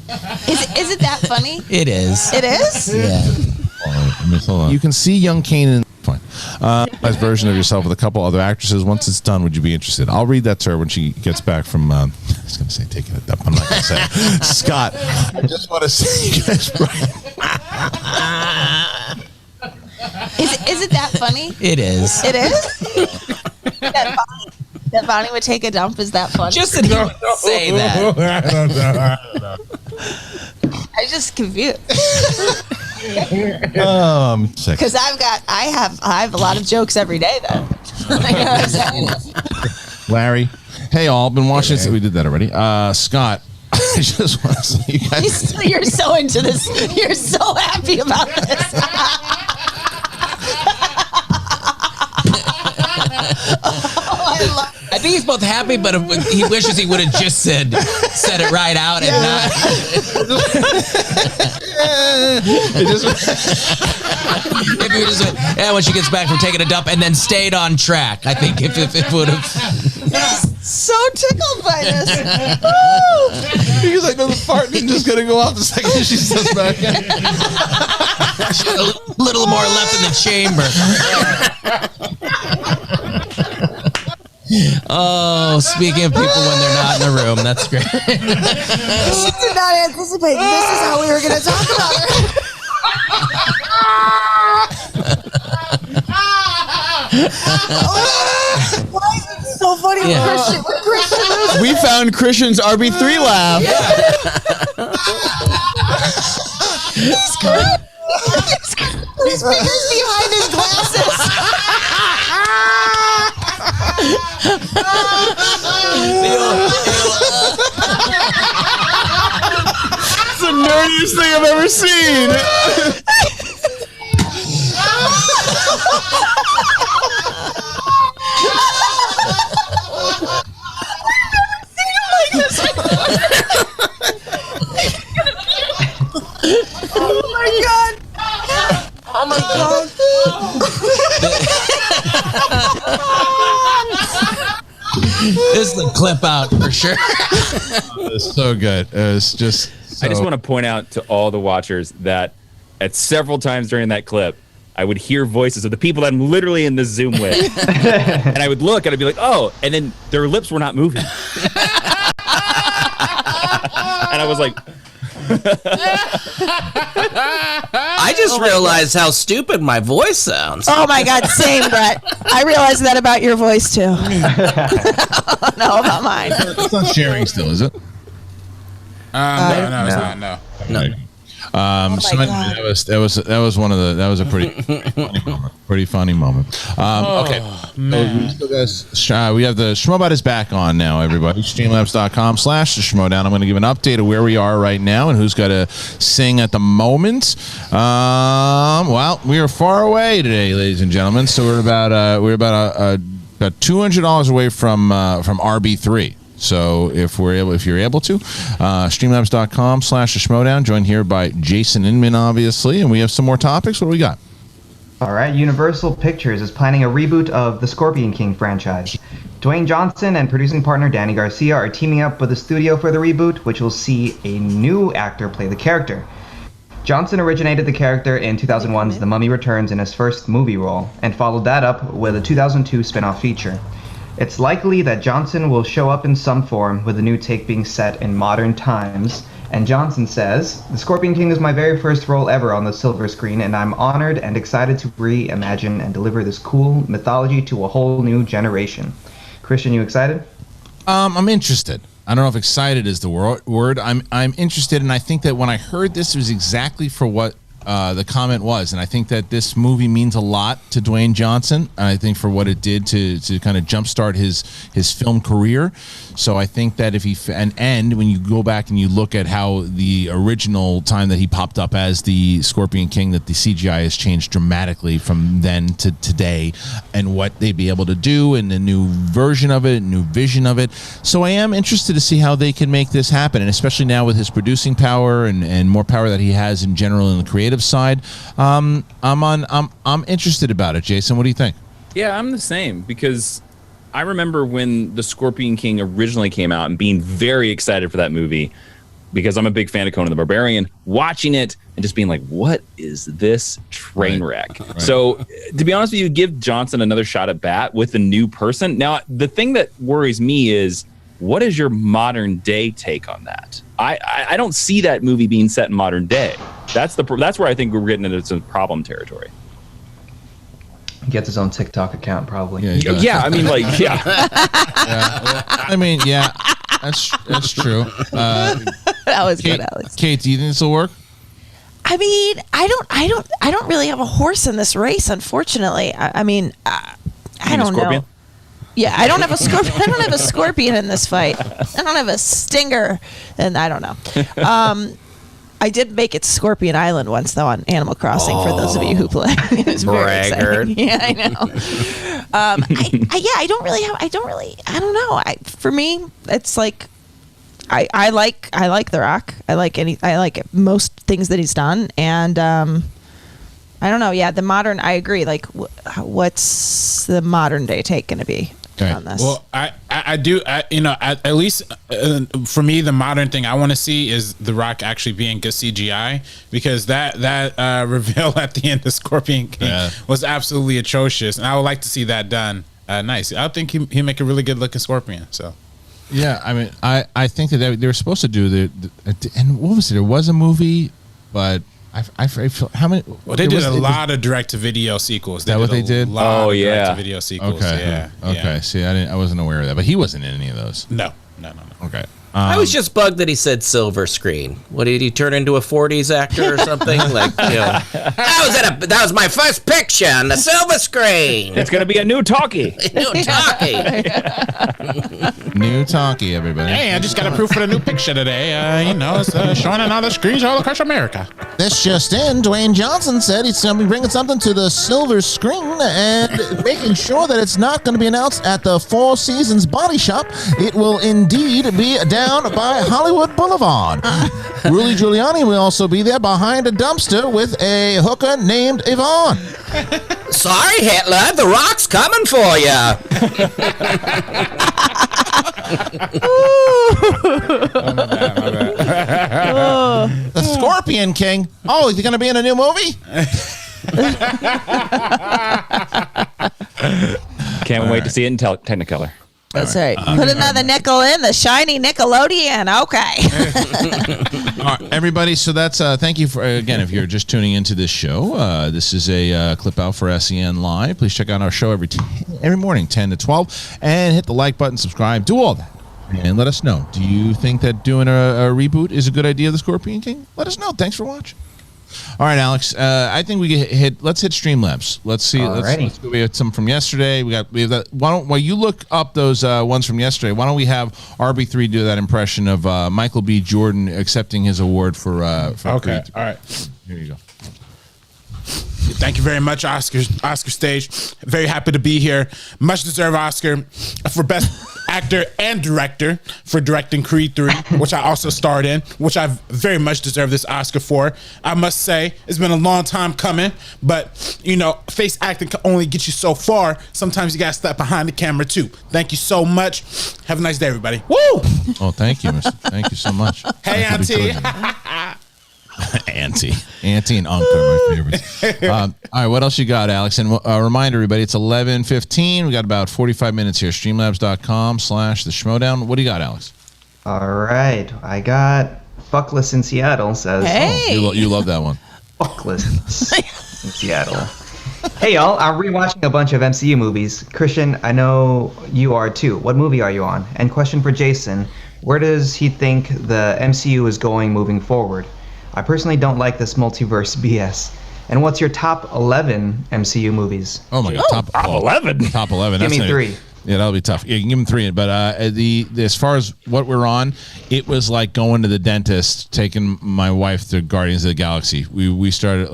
Is it that funny? It is. It is. Yeah. Hold on. You can see young Kanan. Fine. Nice version of yourself with a couple other actresses. Once it's done, would you be interested? I'll read that to her when she gets back from. I was going to say taking it up. I'm not going to say it. Scott, I just want to say you guys. Is it that funny? It is. It is. that Bonnie would take a dump. Is that funny? Just that he would say that. I don't know. I just confused. Because I have a lot of jokes every day though. Larry, hey all, been watching. We did that already. Scott, I just want to say you guys. You're so into this. You're so happy about this. I think he's both happy, but he wishes he would have just said it right out and not. If he just went, when she gets back from taking a dump and then stayed on track, I think if it would have. So tickled by this. Because I know the fart is just gonna go off the second she says back. She's got a little more left in the chamber. Oh, speaking of people when they're not in the room, that's great. She did not anticipate this is how we were going to talk about her. Why is it so funny when Christian loses? We found Christian's RB3 laugh. He's great. His fingers behind his glasses. It's the nerdiest thing I've ever seen. this is a clip out for sure. It was so good. It was just. So... I just want to point out to all the watchers that at several times during that clip, I would hear voices of the people that I'm literally in this Zoom with. And I would look and I'd be like, oh, and then their lips were not moving. And I was like, I just realized how stupid my voice sounds. Oh my God, same, Brett. I realized that about your voice too. I don't know about mine. It's not sharing still, is it? No, it's not. No. So anyway, that was one of the that was a pretty funny moment. Okay, we have the Schmobot is back on now. Everybody, streamlabs.com/the-schmodown. I'm going to give an update of where we are right now and who's got to sing at the moment. Well, we are far away today, ladies and gentlemen. So we're about $200 away from RB3. So if you're able to, streamlabs.com/the-schmodown, joined here by Jason Inman, obviously, and we have some more topics. What do we got? All right, Universal Pictures is planning a reboot of the Scorpion King franchise. Dwayne Johnson and producing partner Danny Garcia are teaming up with the studio for the reboot, which will see a new actor play the character. Johnson originated the character in 2001's The Mummy Returns in his first movie role, and followed that up with a 2002 spin-off feature. It's likely that Johnson will show up in some form, with the new take being set in modern times. And Johnson says, "The Scorpion King is my very first role ever on the silver screen, and I'm honored and excited to reimagine and deliver this cool mythology to a whole new generation." Christian, you excited? I'm interested. I don't know if excited is the word. I'm interested, and I think that when I heard this, it was exactly for what the comment was, and I think that this movie means a lot to Dwayne Johnson, and I think for what it did to kind of jumpstart his film career. So I think that if he and when you go back and you look at how the original time that he popped up as the Scorpion King, that the CGI has changed dramatically from then to today, and what they'd be able to do, and the new version of it, new vision of it. So I am interested to see how they can make this happen, and especially now with his producing power and more power that he has in general in the creative side. I'm interested about it. Jason, what do you think? Yeah, I'm the same, because I remember when The Scorpion King originally came out and being very excited for that movie, because I'm a big fan of Conan the Barbarian, watching it and just being like, what is this train wreck? Right. So to be honest with you, give Johnson another shot at bat with a new person. Now, the thing that worries me is, what is your modern day take on that? I don't see that movie being set in modern day. That's where I think we're getting into some problem territory. He gets his own TikTok account, probably. Yeah, I mean, like, yeah. I mean, yeah, that's true. That was Kate, good, Alex. Kate, do you think this will work? I mean, I don't really have a horse in this race, unfortunately. I mean, I don't know. Yeah, I don't have a scorpion. I don't have a scorpion in this fight. I don't have a stinger, and I don't know. I did make it Scorpion Island once, though, on Animal Crossing. For those of you who play, it was very exciting. Yeah, I know. I don't know. For me, it's like I like The Rock. I like most things that he's done, and I don't know. Yeah, the modern. I agree. Like, what's the modern day take going to be on this? Well, I do. At least for me, the modern thing I want to see is The Rock actually being good CGI, because that reveal at the end of Scorpion King was absolutely atrocious, and I would like to see that done nice. I think he'd make a really good looking Scorpion. So. Yeah, I mean, I think that they were supposed to do and what was it? There was a movie, but I feel how many. Well, they did a lot of direct-to-video sequels. Is that what they did? Oh yeah, direct-to-video sequels. Okay, okay. See, I wasn't aware of that, but he wasn't in any of those. No. Okay. I was just bugged that he said silver screen. What, did he turn into a 40s actor or something? That was my first picture on the silver screen. It's gonna be a new talkie. New talkie, everybody. Hey, I just got approved for the new picture today. It's showing on all the screens all across America. This just in, Dwayne Johnson said he's going to be bringing something to the silver screen and making sure that it's not going to be announced at the Four Seasons Body Shop. It will indeed be down by Hollywood Boulevard. Rudy Giuliani will also be there behind a dumpster with a hooker named Yvonne. Sorry, Hitler, The Rock's coming for you. The Scorpion King. Oh, is he going to be in a new movie? Can't wait to see it in Technicolor. That's right. Put another nickel in the shiny Nickelodeon. Okay. All right, everybody. So that's thank you for again. If you're just tuning into this show, this is a clip out for SEN Live. Please check out our show every morning, 10 to 12, and hit the like button, subscribe, do all that, and let us know. Do you think that doing a reboot is a good idea of the Scorpion King? Let us know. Thanks for watching. All right, Alex. I think we let's hit Streamlabs. Let's see. We had some from yesterday. We have that. While you look up those ones from yesterday, why don't we have RB3 do that impression of Michael B. Jordan accepting his award for okay. Creed. All right. Here you go. Thank you very much, Oscar stage. Very happy to be here. Much deserved Oscar for Best Actor and Director for directing Creed 3, which I also starred in, which I very much deserve this Oscar for. I must say, it's been a long time coming, but, face acting can only get you so far. Sometimes you got to step behind the camera, too. Thank you so much. Have a nice day, everybody. Woo! Oh, thank you, Mr. Thank you so much. Hey, Auntie. Auntie and Uncle are my favorites. All right, what else you got, Alex? And remind everybody, it's 11:15. We got about 45 minutes here. Streamlabs.com/the Schmodown. What do you got, Alex? All right, I got Fuckless in Seattle. Says, hey, you love that one. Fuckless in Seattle. Hey y'all, I'm rewatching a bunch of MCU movies. Christian, I know you are too. What movie are you on? And question for Jason: where does he think the MCU is going moving forward? I personally don't like this multiverse BS. And what's your top 11 MCU movies? Oh my God, top 11. Top 11. Give me 3. Yeah, that'll be tough. Yeah, you can give him 3. But as far as what we're on, it was like going to the dentist, taking my wife to Guardians of the Galaxy. We started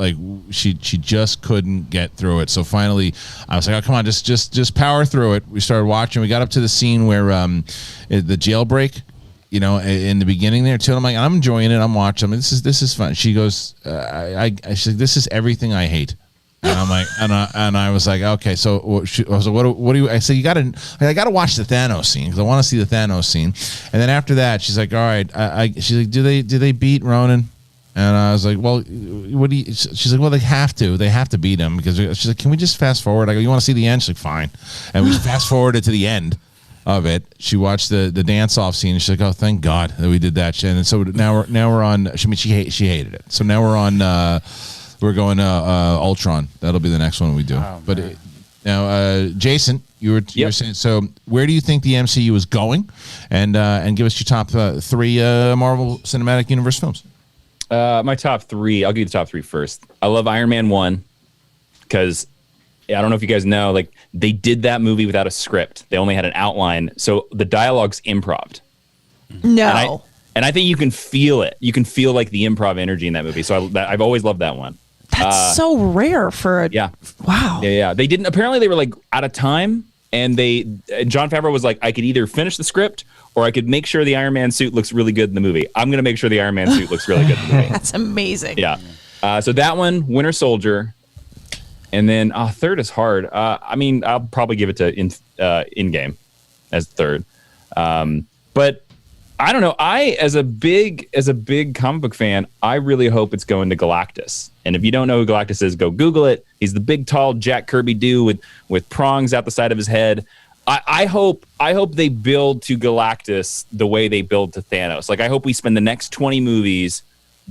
she just couldn't get through it. So finally, I was like, oh come on, just power through it. We started watching. We got up to the scene where the jailbreak. In the beginning there too, I'm like, I'm enjoying it. I'm watching. I mean, this is fun. She goes, she's like, this is everything I hate. And I'm like, and I was like, okay. So I was like, what do you? I said, I gotta watch the Thanos scene because I want to see the Thanos scene. And then after that, she's like, all right. She's like, do they beat Ronan? And I was like, well, what do you? She's like, well, they have to beat him because she's like, can we just fast forward? I go, you want to see the end? She's like, fine. And we fast forwarded to the end of it. She watched the dance off scene and she's like, oh thank God that we did that. And so now we're on, she hated it. So now we're on we're going Ultron. That'll be the next one we do. Oh, but now Jason, you were saying, so where do you think the MCU is going? And give us your top 3 Marvel Cinematic Universe films. My top 3, I'll give you the top 3 first. I love Iron Man 1 because I don't know if you guys know, they did that movie without a script. They only had an outline. So the dialogue's improv. No. And I think you can feel it. You can feel the improv energy in that movie. So I've always loved that one. That's so rare for a... Yeah. Wow. Yeah. They didn't... Apparently they were out of time. And Jon Favreau was like, I could either finish the script or I could make sure the Iron Man suit looks really good in the movie. I'm going to make sure the Iron Man suit looks really good in the movie. That's amazing. Yeah. So that one, Winter Soldier. And then third is hard. I'll probably give it to In-Game as third. But I don't know. As a big comic book fan, I really hope it's going to Galactus. And if you don't know who Galactus is, go Google it. He's the big, tall Jack Kirby dude with prongs out the side of his head. I hope they build to Galactus the way they build to Thanos. I hope we spend the next 20 movies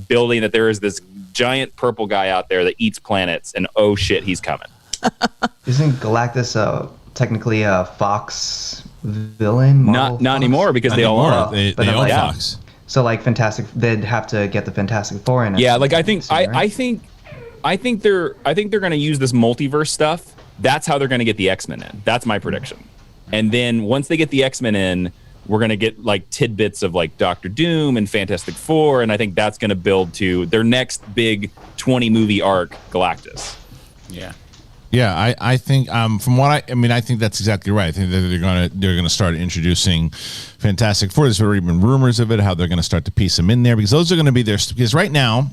building that there is this giant purple guy out there that eats planets, and oh shit, he's coming. Isn't Galactus technically a Fox villain? Not anymore because they all are. They own Fox. So Fantastic, they'd have to get the Fantastic Four in it. Yeah, I think they're going to use this multiverse stuff. That's how they're going to get the X-Men in. That's my prediction. And then once they get the X-Men in, we're going to get tidbits of Doctor Doom and Fantastic Four, and I think that's going to build to their next big 20 movie arc, Galactus. Yeah. Yeah, I think from what I think that's exactly right. I think that they're gonna start introducing Fantastic Four. There's already been rumors of it, how they're gonna start to piece them in there because those are gonna be because right now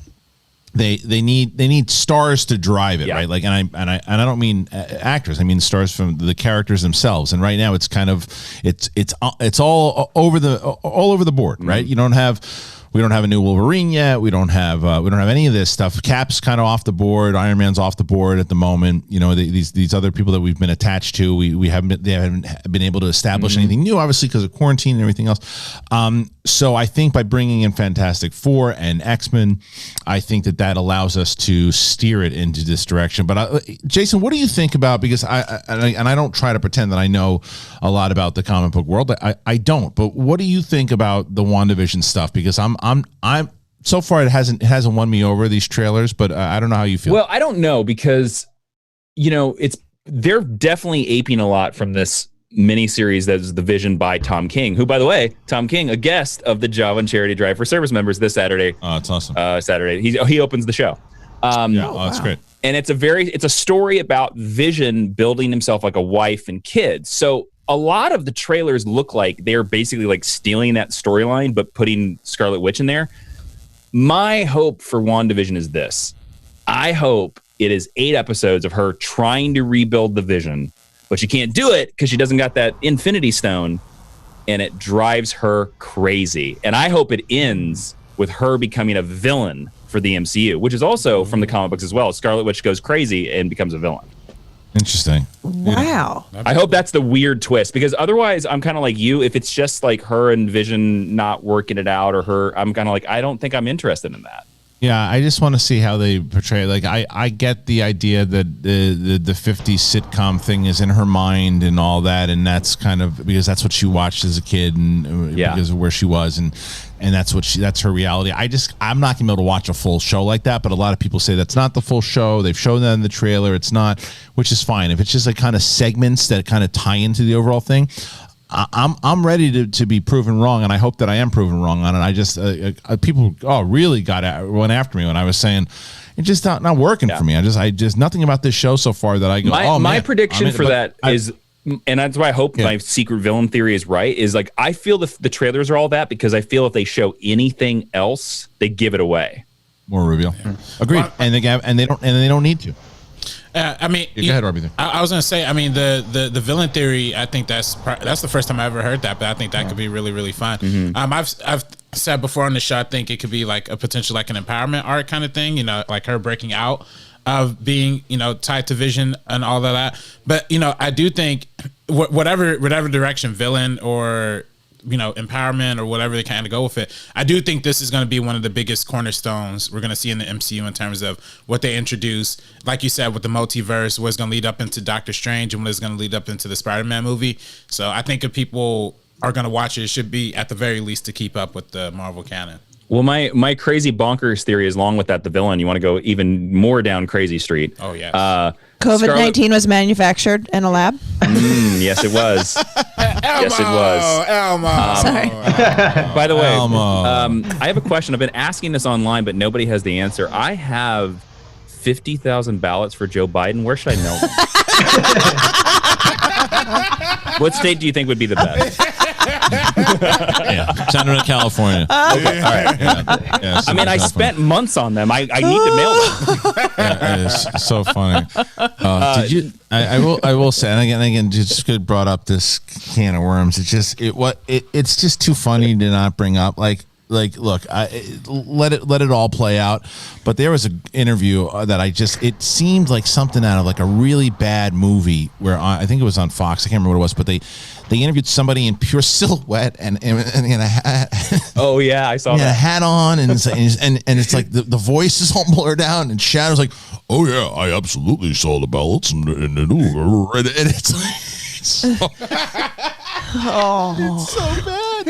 they need stars to drive it, right? Like, and I don't mean actors. I mean stars from the characters themselves. And right now, it's kind of it's all over the board, right? We don't have a new Wolverine yet. We don't have any of this stuff. Cap's kind of off the board. Iron Man's off the board at the moment. These other people that we've been attached to, they haven't been able to establish anything new, obviously because of quarantine and everything else. So I think by bringing in Fantastic Four and X-Men, I think that allows us to steer it into this direction. But Jason, what do you think about? Because I don't try to pretend that I know a lot about the comic book world. I don't. But what do you think about the WandaVision stuff? Because I'm so far it hasn't won me over, these trailers, but I don't know how you feel. Well, I don't know, because they're definitely aping a lot from this miniseries that is The Vision by Tom King, who, by the way, Tom King, a guest of the Jawan Charity Drive for Service Members this Saturday. Oh, it's awesome. Saturday. He opens the show. That's great. And it's a story about Vision building himself like a wife and kids. So a lot of the trailers look like they're basically like stealing that storyline, but putting Scarlet Witch in there. My hope for WandaVision is this. I hope it is 8 episodes of her trying to rebuild the Vision, but she can't do it because she doesn't got that Infinity Stone, and it drives her crazy. And I hope it ends with her becoming a villain for the MCU, which is also from the comic books as well. Scarlet Witch goes crazy and becomes a villain. Interesting. Wow. I hope that's the weird twist, because otherwise I'm kind of like you. If it's just like her and Vision not working it out, or her, I'm kind of like, I don't think I'm interested in that. Yeah, I just want to see how they portray it. Like, I get the idea that the 50s sitcom thing is in her mind and all that, and that's kind of because that's what she watched as a kid, and because of where she was, and that's her reality. I'm not gonna be able to watch a full show like that, but a lot of people say that's not the full show. They've shown that in the trailer. It's not, which is fine. If it's just like kind of segments that kind of tie into the overall thing, I'm ready to be proven wrong, and I hope that I am proven wrong on it. I just people really went after me when I was saying it's just not working for me. I just nothing about this show so far that I go. My prediction for that is, and that's why I hope my secret villain theory is right. Is like, I feel the trailers are all that because I feel if they show anything else, they give it away. More reveal. Agreed. Well, and they don't need to. I mean, go ahead, Robbie. I was gonna say, I mean, the villain theory. I think that's the first time I ever heard that, but I think that could be really, really fun. Mm-hmm. I've said before on the show, I think it could be like a potential like an empowerment arc kind of thing. Like her breaking out of being tied to Vision and all of that. But I do think whatever direction, villain or empowerment or whatever they kind of go with it, I do think this is going to be one of the biggest cornerstones we're going to see in the MCU in terms of what they introduce, like you said, with the multiverse, what's going to lead up into Doctor Strange and what's going to lead up into the Spider-Man movie. So I think if people are going to watch it should be at the very least to keep up with the Marvel canon. Well, my crazy bonkers theory is, along with that, the villain, you want to go even more down crazy street. Oh, yes. COVID-19 was manufactured in a lab? Yes, it was. Yes, it was. Elmo. Sorry. By the way, I have a question. I've been asking this online, but nobody has the answer. I have 50,000 ballots for Joe Biden. Where should I mail them? What state do you think would be the best? Send them to California. Okay. All right. I mean, I spent months on them. I need to mail them. It's so funny. Did you? I will say, and again, just good brought up this can of worms. It's just too funny to not bring up. Like, look, let it all play out. But there was an interview that it seemed like something out of like a really bad movie where I think it was on Fox. I can't remember what it was, but they interviewed somebody in pure silhouette and in a hat. Oh yeah, I saw that. A hat on and it's like the voice is all blurred out and Shadow's like, oh yeah, I absolutely saw the ballots and it's like. Oh, it's so bad.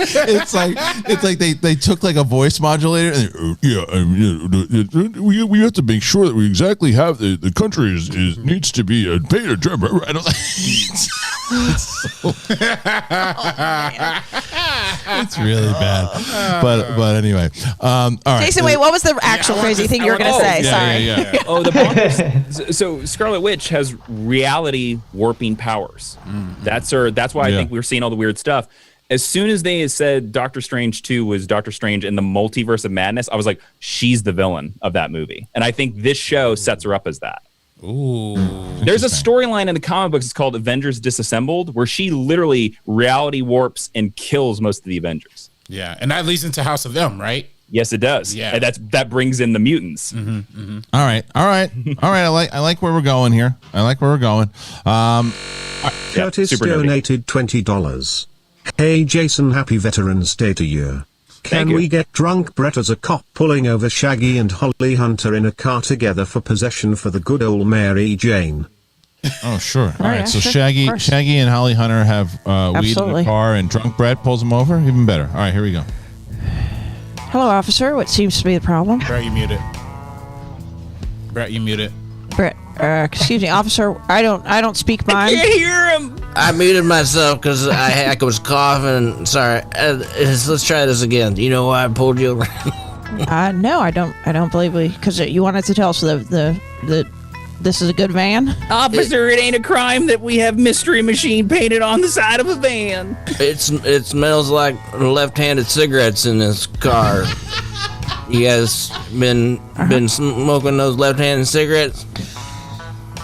It's like they took like a voice modulator and we have to make sure that we exactly have the country needs to be paid a job. I don't. It's really bad, but anyway. All right. Jason, wait, what was the actual crazy thing you were going to say? Sorry. Yeah. Oh, the bonkers. So Scarlet Witch has reality warping powers. That's why I think we're seeing all the weird stuff. as soon as they said Doctor Strange 2 was Doctor Strange in the Multiverse of Madness, I was like, she's the villain of that movie. And I think this show sets her up as that. Ooh. There's a storyline in the comic books, it's called Avengers Disassembled, where she literally reality warps and kills most of the Avengers. Yeah, and that leads into House of M, right? Yes, it does. Yeah, and that brings in the mutants. All right. I like where we're going here. Curtis donated $20. Hey Jason, happy Veterans Day to you. Can we get drunk Brett as a cop pulling over Shaggy and Holly Hunter in a car together for possession for the good old Mary Jane? Oh, sure. All right. So Shaggy and Holly Hunter have weed in the car, and drunk Brett pulls them over. Even better. All right, here we go. Hello, officer. What seems to be the problem? Brett, you muted. Brett, excuse me, officer. I don't speak mine. I can't hear him. I muted myself because I was coughing. Sorry. Let's try this again. You know why I pulled you over? No, I don't believe because you wanted to tell us the this is a good van. Officer, it ain't a crime that we have Mystery Machine painted on the side of a van. It smells like left-handed cigarettes in this car. You guys been smoking those left-handed cigarettes?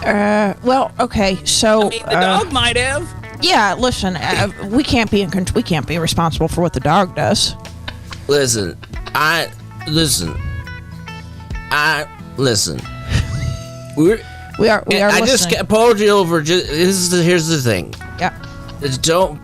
Well, okay, so the dog might have. Yeah, listen, we can't be responsible for what the dog does. Listen. We are. I listening. just pulled you over. Here's the thing. Yeah. Don't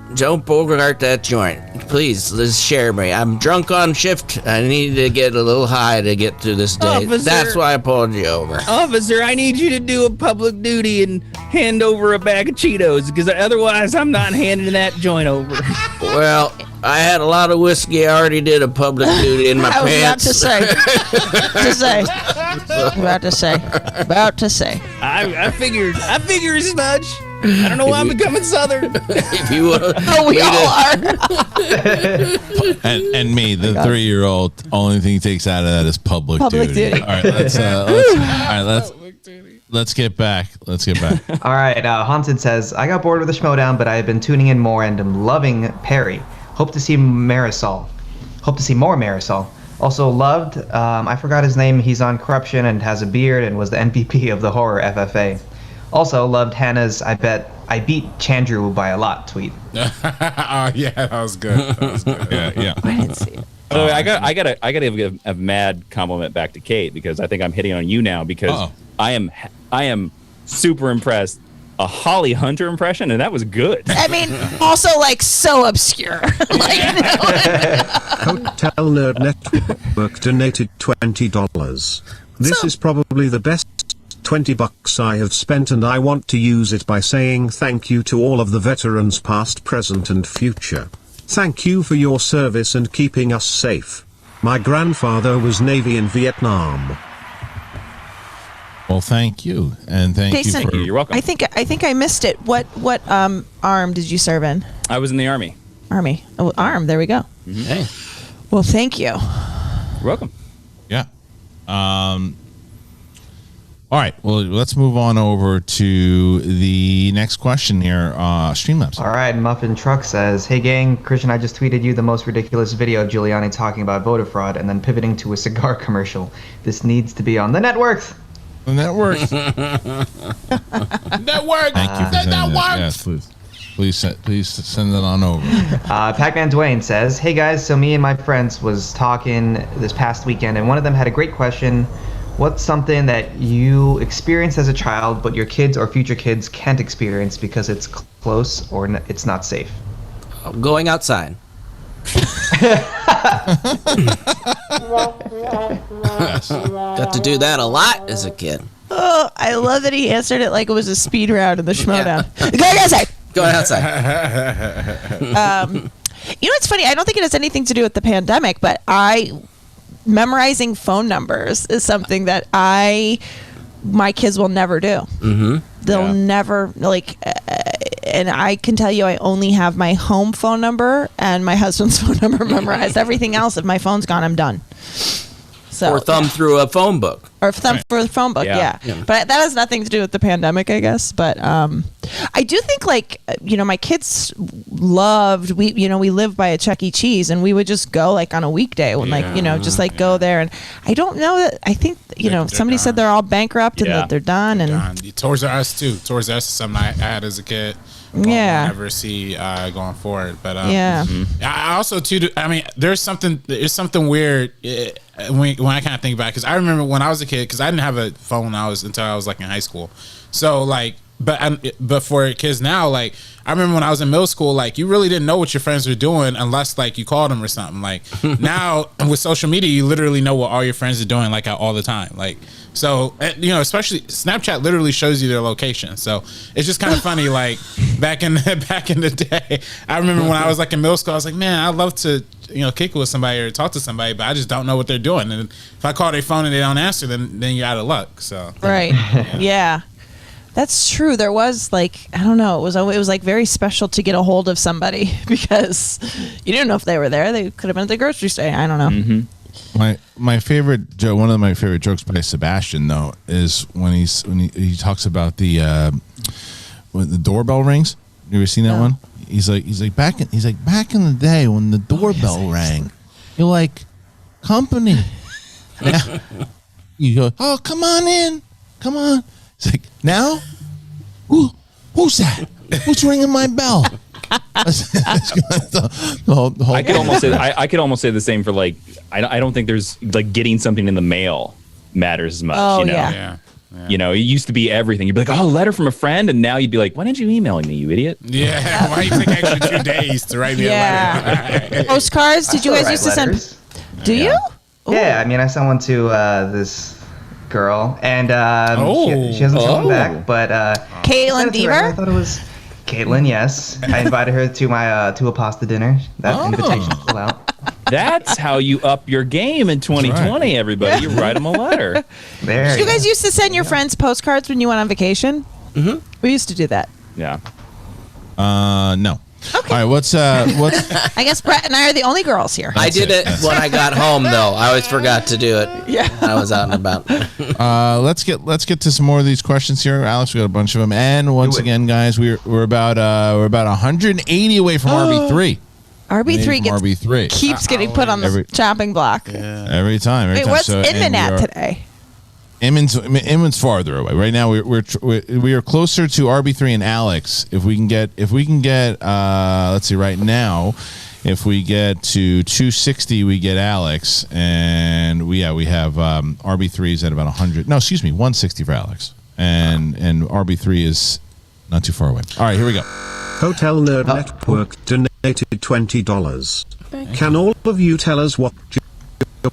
bogart that joint, please. Let's share me. I'm drunk on shift. I need to get a little high to get through this day. Officer, that's why I pulled you over. Officer, I need you to do a public duty and hand over a bag of Cheetos, because otherwise I'm not handing that joint over. Well, I had a lot of whiskey. I already did a public duty in my pants. About to say. I figured as much. I don't know why I'm becoming Southern. If you will. Oh, we all are. and me, the 3-year-old, only thing he takes out of that is public duty. All right, let's get back. All right, Haunted says, I got bored with the Schmodown, but I have been tuning in more and am loving Perry. Hope to see more Marisol. Also loved, I forgot his name, he's on Corruption and has a beard and was the MVP of the horror FFA. Also loved Hannah's I bet I beat Chandru by a lot tweet. Oh yeah, that was good. Yeah. I didn't see it. I gotta give a mad compliment back to Kate, because I think I'm hitting on you now, because I am super impressed. A Holly Hunter impression, and that was good. I mean, also like so obscure. Hotel Nerd Network donated $20. This is probably the best $20 I have spent, and I want to use it by saying thank you to all of the veterans past, present and future. Thank you for your service and keeping us safe. My grandfather was Navy in Vietnam. Well, thank you, and Jason, you for. You're welcome. I think I missed it. What arm did you serve in? I was in the Army. Oh, arm. There we go. Mm-hmm. Hey. Well, thank you. You're welcome. Yeah. All right. Well, let's move on over to the next question here. Streamlabs. All right. Muffin Truck says, hey, gang. Christian, I just tweeted you the most ridiculous video of Giuliani talking about voter fraud and then pivoting to a cigar commercial. This needs to be on the networks. The networks. Network. Thank you for sending that. Yes, please send it on over. Pac-Man Dwain says, hey, guys. So me and my friends was talking this past weekend, and one of them had a great question. What's something that you experienced as a child, but your kids or future kids can't experience because it's close or it's not safe? Going outside. Got to do that a lot as a kid. Oh, I love that he answered it like it was a speed round in the Schmodown. Going outside. Going outside. It's funny. I don't think it has anything to do with the pandemic, but memorizing phone numbers is something that my kids will never do. Mm-hmm. They'll never and I can tell you, I only have my home phone number and my husband's phone number memorized. Everything else, if my phone's gone, I'm done. So or thumb through a phone book. Or thumb for the phone book, yeah. But that has nothing to do with the pandemic, I guess. But I do think, like, my kids loved, we live by a Chuck E. Cheese, and we would just go, like, on a weekday when, just, like, go there. And I don't know that, I think, somebody said they're all bankrupt and that they're done. And Toys R Us, too. Toys R Us is something I had as a kid. We'll never see going forward. But I also, too, there's something weird when I kind of think about it, because I remember when I was a kid, because I didn't have a phone until I was like in high school. So like, but for kids now, like I remember when I was in middle school, like you really didn't know what your friends were doing unless like you called them or something. Like now with social media, you literally know what all your friends are doing like all the time. Like so, especially Snapchat literally shows you their location. So it's just kind of funny. Like back in the day, I remember when I was like in middle school, I was like, man, I'd love to kick it with somebody or talk to somebody, but I just don't know what they're doing. And if I call their phone and they don't answer, then you're out of luck. So right, yeah. That's true. There was like, I don't know, it was like very special to get a hold of somebody because you didn't know if they were there. They could have been at the grocery store. I don't know. Mm-hmm. My favorite joke, one of my favorite jokes by Sebastian though, is when he talks about when the doorbell rings. You ever seen that one? He's like back in the day when the doorbell rang, you're like, company. Yeah. You go, oh, come on in, come on. It's like, now? Who's that? Who's ringing my bell? I could almost say the same for like, I don't think there's like getting something in the mail matters as much. Oh, Yeah. It used to be everything. You'd be like, oh, a letter from a friend. And now you'd be like, why didn't you email me, you idiot? Yeah. Why you take extra 2 days to write me a letter? Postcards? Did you guys used to send? Do you? Yeah. I mean, I sent one to this girl, and she hasn't come back. But Caitlin Deaver. I thought it was Caitlin. Yes, I invited her to my to a pasta dinner. That invitation flew out. That's how you up your game in 2020, everybody. You write them a letter. There. You guys used to send your friends postcards when you went on vacation? Mm-hmm. We used to do that. Yeah. No. Okay. All right, what's I guess Brett and I are the only girls here. I did it when I got home though. I always forgot to do it. Yeah. I was out and about. Let's get to some more of these questions here. Alex, we got a bunch of them. And once again, guys, we're about 180 away from RB3. RB3 keeps getting put on the chopping block. Yeah. Every time. Wait, what's Inman at today? Inman's farther away. Right now, we are closer to RB3 and Alex. If we can get, let's see. Right now, if we get to 260, we get Alex, and we have RB3 is at about 100. No, excuse me, 160 for Alex, and RB3 is not too far away. All right, here we go. Hotel Nerd Network donated $20. Can all of you tell us what your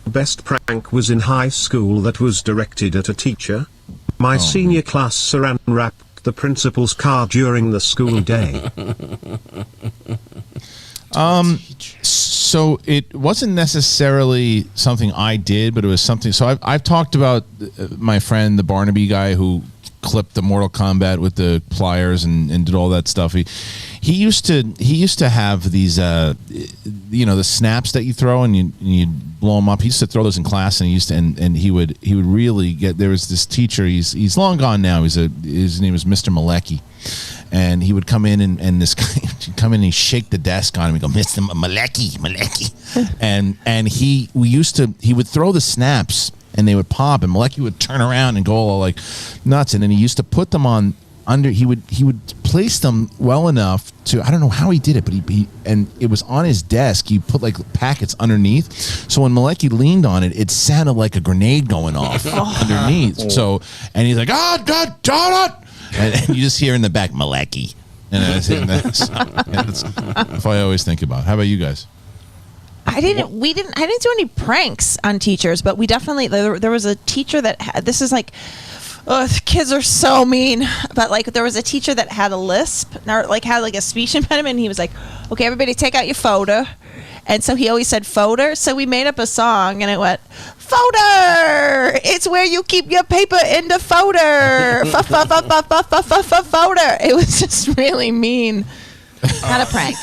best prank was in high school that was directed at a teacher? My senior class saran wrapped the principal's car during the school day. So it wasn't necessarily something I did, but it was something. So I've talked about my friend, the Barnaby guy who clipped the Mortal Kombat with the pliers and did all that stuff. He used to have these the snaps that you throw and you blow them up. He used to throw those in class, and he would really get. There was this teacher. He's long gone now. His name was Mr. Malecki, and he would come in and this guy would come in and he'd shake the desk on him and go, Mr. Malecki, and he would throw the snaps and they would pop, and Malecki would turn around and go all like nuts, and then he used to put them on under. He would place them well enough to, I don't know how he did it, but he and it was on his desk. He put like packets underneath, so when Malecki leaned on it, it sounded like a grenade going off underneath. So, and he's like, "Oh God, darn it!" And you just hear in the back, Malecki, and that's what I always think about. How about you guys? I didn't do any pranks on teachers, but we definitely, there was a teacher that had, this is like, kids are so mean, but like there was a teacher that had a lisp, or like had like a speech impediment, and he was like, okay, everybody take out your folder. And so he always said folder. So we made up a song and it went, folder, it's where you keep your paper in the folder. Folder. It was just really mean. Not a prank.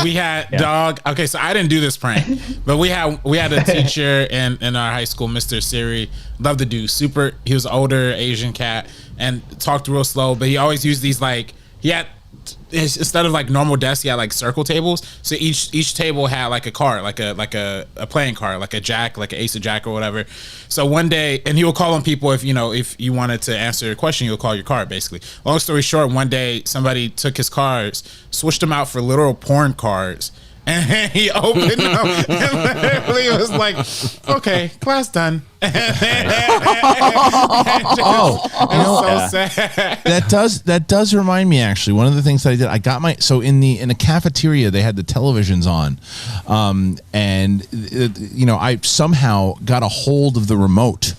We had dog. Okay, so I didn't do this prank, but we had a teacher in our high school, Mr. Siri. Loved the dude. Super. He was an older Asian cat and talked real slow, but he always used these he had. Instead of like normal desks, he had like circle tables. So each table had like a card, like a playing card, like a jack, like an ace of jack or whatever. So one day, and he would call on people if you wanted to answer a question, you'll call your card basically. Long story short, one day somebody took his cards, switched them out for literal porn cards. And he opened them and literally was like, okay, class done. So sad. That does remind me, actually, one of the things that I did, I got in the cafeteria, they had the televisions on, and I somehow got a hold of the remote.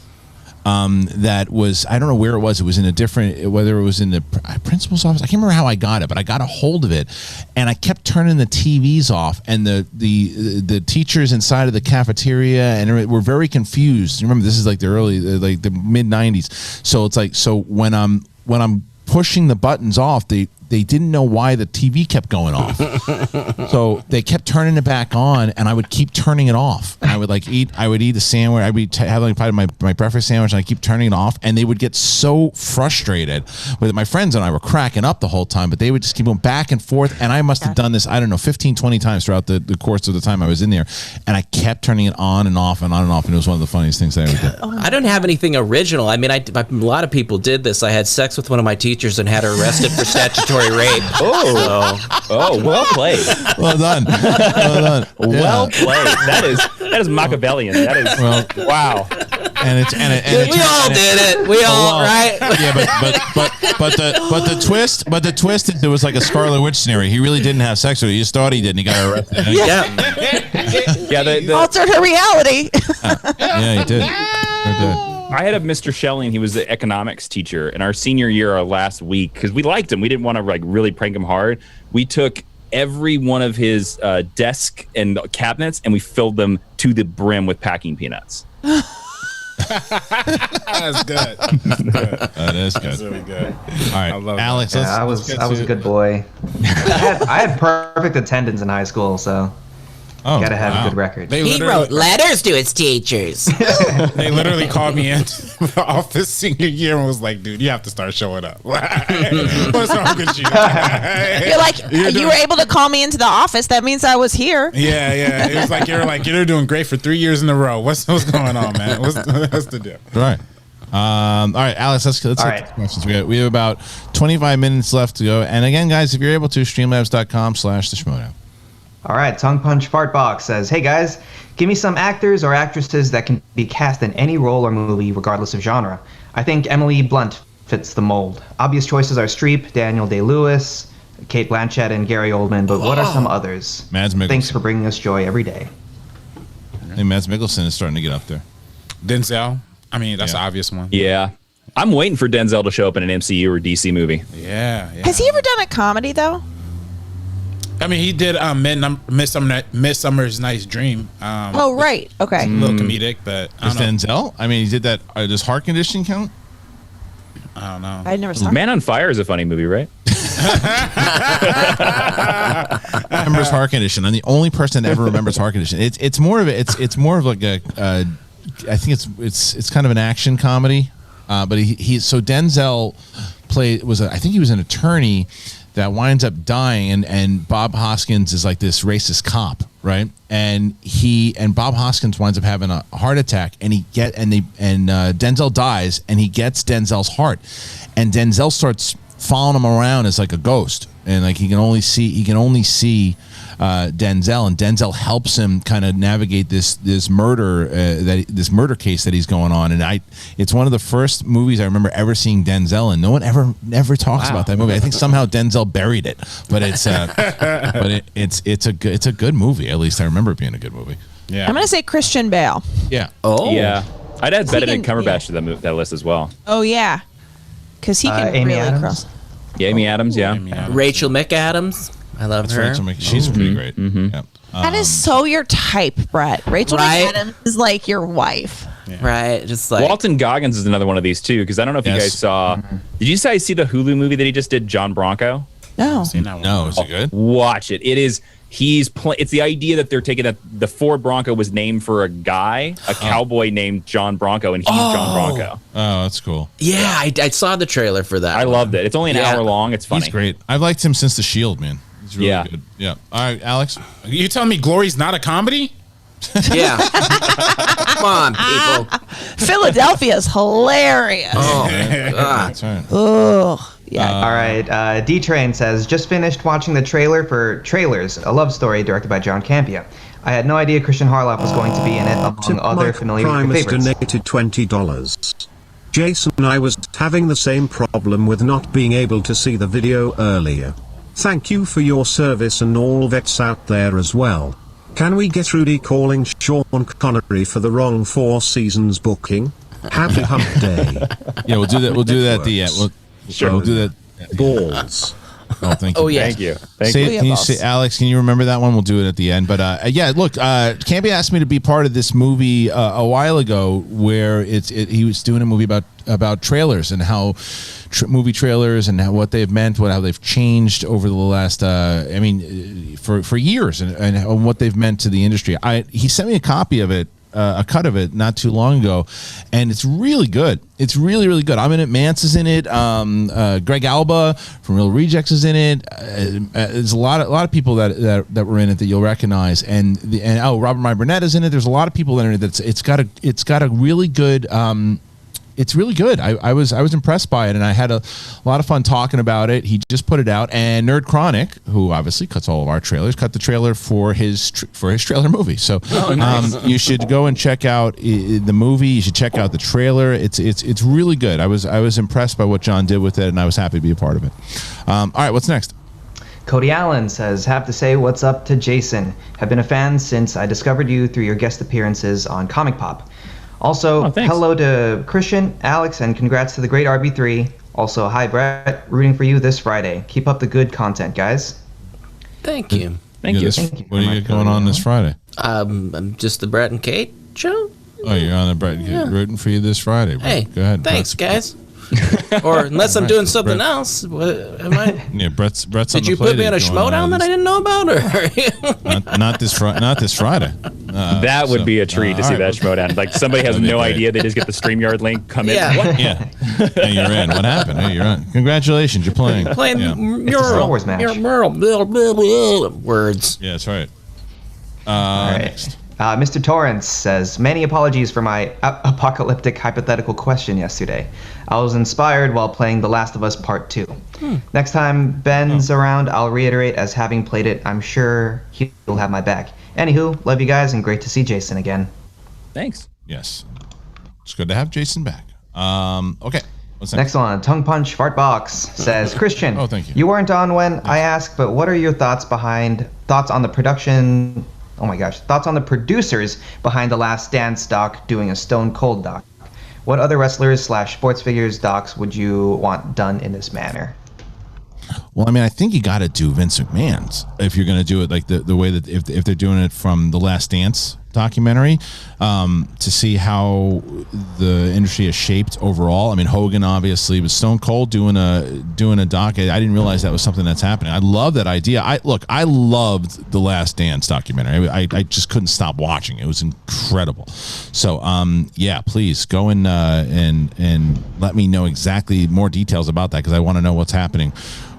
That was, I don't know where it was. It was in a different, whether it was in the principal's office. I can't remember how I got it, but I got a hold of it, and I kept turning the TVs off, and the teachers inside of the cafeteria and were very confused. Remember, this is like the mid '90s, so it's like, so when I'm pushing the buttons off, they didn't know why the TV kept going off. So they kept turning it back on, and I would keep turning it off. And I would eat a sandwich. I would have my breakfast sandwich, and I keep turning it off. And they would get so frustrated with it. My friends and I were cracking up the whole time, but they would just keep going back and forth. And I must have done this, I don't know, 15, 20 times throughout the course of the time I was in there. And I kept turning it on and off and on and off. And it was one of the funniest things I ever did. I don't have anything original. I mean, a lot of people did this. I had sex with one of my teachers and had her arrested for statutory rape. Oh, well played. Well done. Well played. That is Machiavellian. That is wow. And we all did it. We all right. Yeah, but the twist is there was like a Scarlet Witch scenario. He really didn't have sex with her. He just thought he did, and he got her arrested. Yeah, altered her reality. Yeah, he did. I had a Mr. Schelling. He was the economics teacher. In our senior year, our last week, because we liked him, we didn't want to really prank him hard. We took every one of his desk and cabinets, and we filled them to the brim with packing peanuts. That's good. That is good. That's really good. All right, I love Alex. I was a good boy. I had perfect attendance in high school, so. Gotta have a good record. He wrote letters to his teachers. They literally called me into the office senior year and was like, dude, you have to start showing up. What's wrong with you? You're like, you were able to call me into the office. That means I was here. Yeah. It was like, you're doing great for 3 years in a row. What's going on, man? What's the deal? Right. All right, Alex, let's get the questions. We have about 25 minutes left to go. And again, guys, if you're able to, streamlabs.com/theschmodown. All right, Tongue Punch Fart Box says, hey guys, give me some actors or actresses that can be cast in any role or movie regardless of genre. I think Emily Blunt fits the mold. Obvious choices are Streep, Daniel Day-Lewis, Kate Blanchett, and Gary Oldman, but what are some others? Mads Mikkelsen. Thanks for bringing us joy every day. I think Mads Mikkelsen is starting to get up there. Denzel. I mean, that's an obvious one. Yeah. I'm waiting for Denzel to show up in an MCU or DC movie. Yeah. Has he ever done a comedy, though? I mean, he did Midsummer's Night's Dream. Right. Okay. A little comedic, but I don't know. Denzel? I mean, he did that. Does heart conditioning count? I don't know. I never saw Man on Fire is a funny movie, right? Remembers heart condition. I'm the only person that ever remembers heart condition. It's more of like a I think it's kind of an action comedy. But so Denzel I think he was an attorney that winds up dying, and Bob Hoskins is like this racist cop, right? And Bob Hoskins winds up having a heart attack, and Denzel dies, and he gets Denzel's heart, and Denzel starts following him around as like a ghost, and like he can only see Denzel, and Denzel helps him kind of navigate this murder case that he's going on. And it's one of the first movies I remember ever seeing Denzel in. No one ever talks about that movie. I think somehow Denzel buried it, but it's a good movie. At least I remember it being a good movie. Yeah, I'm gonna say Christian Bale. Yeah. Oh yeah, I'd add Benedict Cumberbatch to that list as well. Oh yeah, because he can Amy really Adams. cross. Yeah, Amy Adams. Yeah, Rachel McAdams. I love her. She's pretty great. Mm-hmm. Yeah. That is so your type, Brett. Rachel McAdams is like your wife. Yeah. Right, just like Walton Goggins is another one of these too, because I don't know if you guys saw. Did you guys see the Hulu movie that he just did, John Bronco? No. Seen that one. No, is it good? Watch it. It is. It's the idea that they're taking that the Ford Bronco was named for a guy, a cowboy named John Bronco, and he's John Bronco. Oh, that's cool. Yeah, I saw the trailer for that. I loved it. It's only an hour long. It's funny. He's great. I've liked him since The Shield, man. He's really good. Yeah. All right, Alex. You telling me Glory's not a comedy? Yeah. Come on, people. Philadelphia's hilarious. Oh, God. That's right. Oh, yeah. All right. D-Train says, just finished watching the trailer for Trailers, a love story directed by John Campea. I had no idea Kristian Harloff was going to be in it, among other familiar Primus favorites. donated $20. Jason, I was having the same problem with not being able to see the video earlier. Thank you for your service and all vets out there as well. Can we get Rudy calling Sean Connery for the wrong 4 seasons booking? Happy hump day. Yeah, we'll do that. We'll do that at the end. We'll do that. Balls. Oh, thank you. Oh, yeah. Thank you. Can you say, Alex? Can you remember that one? We'll do it at the end. But yeah, look, Campy asked me to be part of this movie a while ago, where he was doing a movie about trailers and how movie trailers and what they've meant, how they've changed over the last, for years, and what they've meant to the industry. He sent me a copy of it. A cut of it not too long ago, and it's really good. It's really, really good. I'm in it. Mance is in it. Greg Alba from Real Rejects is in it. There's a lot of people that were in it that you'll recognize, and Robert My Burnett is in it. There's a lot of people that are in it. It's got a really good. It's really good. I was impressed by it, and I had a lot of fun talking about it. He just put it out, and Nerd Chronic, who obviously cuts all of our trailers, cut the trailer for his trailer movie. So nice. You should go and check out the movie. You should check out the trailer. It's really good. I was impressed by what John did with it, and I was happy to be a part of it. All right, what's next? Cody Allen says, have to say what's up to Jason. Have been a fan since I discovered you through your guest appearances on Comic Pop. Also, hello to Kristian, Alex, and congrats to the great RB3. Also, hi, Brett. Rooting for you this Friday. Keep up the good content, guys. Thank you. Thank you. What do you got going on this Friday? Just the Brett and Kate show. Oh, you're on the Brett and Kate, rooting for you this Friday. Hey, go ahead. Thanks, guys. Or unless I'm doing something else, am I? Yeah, Brett's on the plate. Did you put me on a schmodown that I didn't know about, or not this Friday? That would be a treat to see that schmodown. Like somebody has no idea. They just get the StreamYard link, come in. What? Yeah. Hey, you're in. What happened? Hey, you're on. Congratulations, you're playing. Mural. Star Wars match. Mural. Words. Yeah, that's right. All right. Next. Mr. Torrance says, many apologies for my apocalyptic hypothetical question yesterday. I was inspired while playing The Last of Us Part 2. Next time Ben's around, I'll reiterate as having played it. I'm sure he'll have my back. Anywho, love you guys and great to see Jason again. Thanks. Yes. It's good to have Jason back. Okay. What's next one? Tongue Punch Fartbox says, Kristian, thank you. You weren't on when I asked, but what are your thoughts on the production... Oh my gosh, thoughts on the producers behind the Last Dance doc doing a Stone Cold doc? What other wrestlers / sports figures docs would you want done in this manner? Well, I mean, I think you got to do Vince McMahon's if you're going to do it like the way that if they're doing it from the Last Dance documentary, to see how the industry has shaped overall. I mean, Hogan obviously, but Stone Cold doing a doc. I didn't realize that was something that's happening. I love that idea. I loved the Last Dance documentary. I just couldn't stop watching. It was incredible. So yeah, please go and let me know exactly more details about that because I want to know what's happening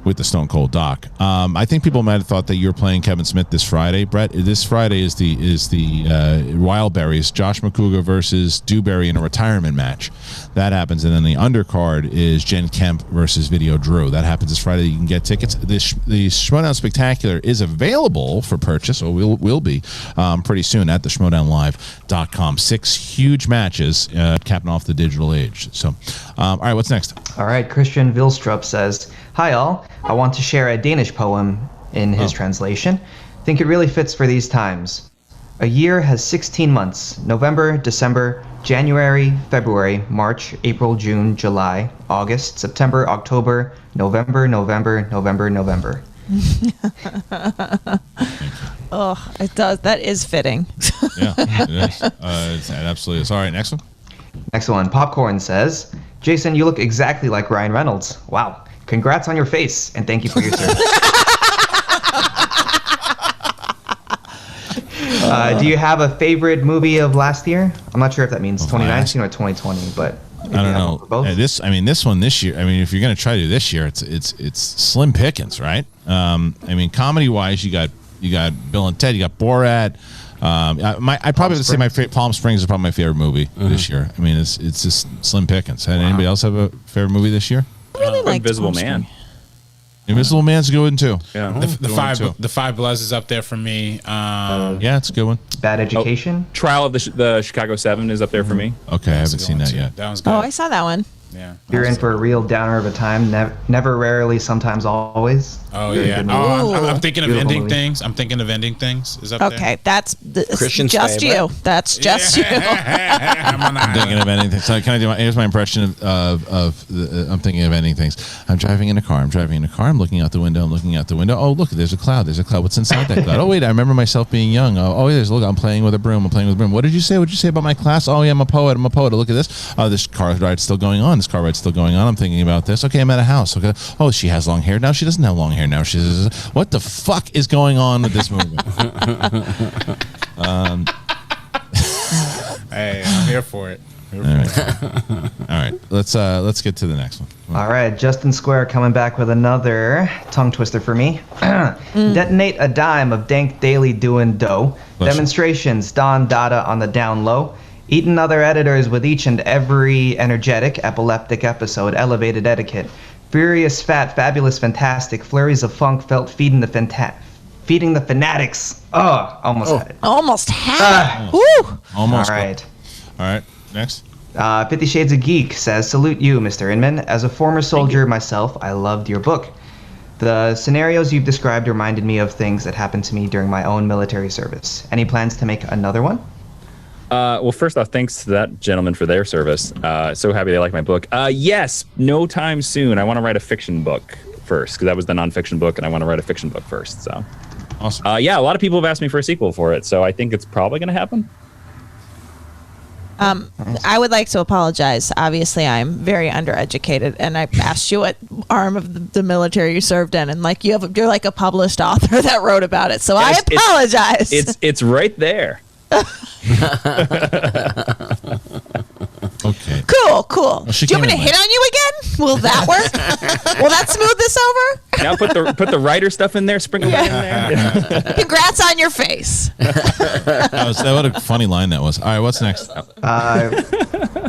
with the Stone Cold doc. I think people might have thought that you're playing Kevin Smith this Friday, Brett. This Friday is the Wildberries, Josh McCouga versus Dewberry in a retirement match. That happens, and then the undercard is Jen Kemp versus Video Drew. That happens this Friday. You can get tickets. The Schmodown Spectacular is available for purchase, or will be pretty soon at the schmodownlive.com. 6 huge matches capping off the digital age. So, all right, what's next? All right, Christian Vilstrup says, hi all, I want to share a Danish poem in his translation. Think it really fits for these times. A year has 16 months, November, December, January, February, March, April, June, July, August, September, October, November, November, November, November. Oh, it does. That is fitting. Yeah, it is. It absolutely is. All right, next one. Next one, Popcorn says, Jason, you look exactly like Ryan Reynolds. Wow. Congrats on your face, and thank you for your service. Do you have a favorite movie of last year? I'm not sure if that means 2019 or 2020, but I don't know. Both. This one this year. I mean, if you're going to try to do this year, it's slim pickings, right? I mean, comedy wise, you got Bill and Ted, you got Borat. I probably would say my Palm Springs is probably my favorite movie this year. I mean, it's just slim pickings. Anybody else have a favorite movie this year? I really like Invisible Man. Invisible Man's a good one too. Yeah, the Five Bloods is up there for me. Yeah, it's a good one. Bad Education. Trial of the Chicago 7 is up there for me. Okay, I haven't seen that yet. That was good. Oh, I saw that one. Yeah. You're in for a real downer of a time. Never, rarely, sometimes, always. Oh, Very yeah. good movie. I'm thinking of Beautiful ending movie. things. I'm thinking of ending things. Is up there. Okay, that's Christian's just favorite. you. That's just you. I'm thinking of anything. So can I do? Here's my impression of I'm thinking of ending things. I'm driving in a car. I'm looking out the window. Oh, look, there's a cloud. What's inside that cloud? Oh, wait, I remember myself being young. Oh, there's look. I'm playing with a broom. What did you say? What did you say about my class? Oh, yeah, I'm a poet. Look at this. Oh, this car ride's still going on. I'm thinking about this. Okay, I'm at a house. Okay. Oh, she has long hair now. She doesn't have long hair now. She says, what the fuck is going on with this movie? Hey, I'm here for it. All right. Let's get to the next one. All right, Justin Square coming back with another tongue twister for me. Detonate a dime of dank daily doing dough. Demonstrations, Don Dada on the down low. Eating other editors with each and every energetic, epileptic episode, elevated etiquette. Furious, fat, fabulous, fantastic, flurries of funk felt feeding the fanatics. Oh, almost had it. Almost had it. Woo! Almost. All right. Next. 50 Shades of Geek says, salute you, Mr. Inman. As a former soldier myself, I loved your book. The scenarios you've described reminded me of things that happened to me during my own military service. Any plans to make another one? Well, first off, thanks to that gentleman for their service. So happy they like my book. Yes, no time soon. I want to write a fiction book first, because that was the nonfiction book, and I want to write a fiction book first. So, awesome. Yeah, a lot of people have asked me for a sequel for it, so I think it's probably going to happen. I would like to apologize. Obviously, I'm very undereducated, and I asked you what arm of the military you served in, and like you're like a published author that wrote about it. So I apologize. It's right there. Okay. Cool. Do you want me to hit on you again? Will that work? Will that smooth this over? Now put the writer stuff in there, sprinkle that in there. Congrats on your face. What a funny line that was. All right, what's next?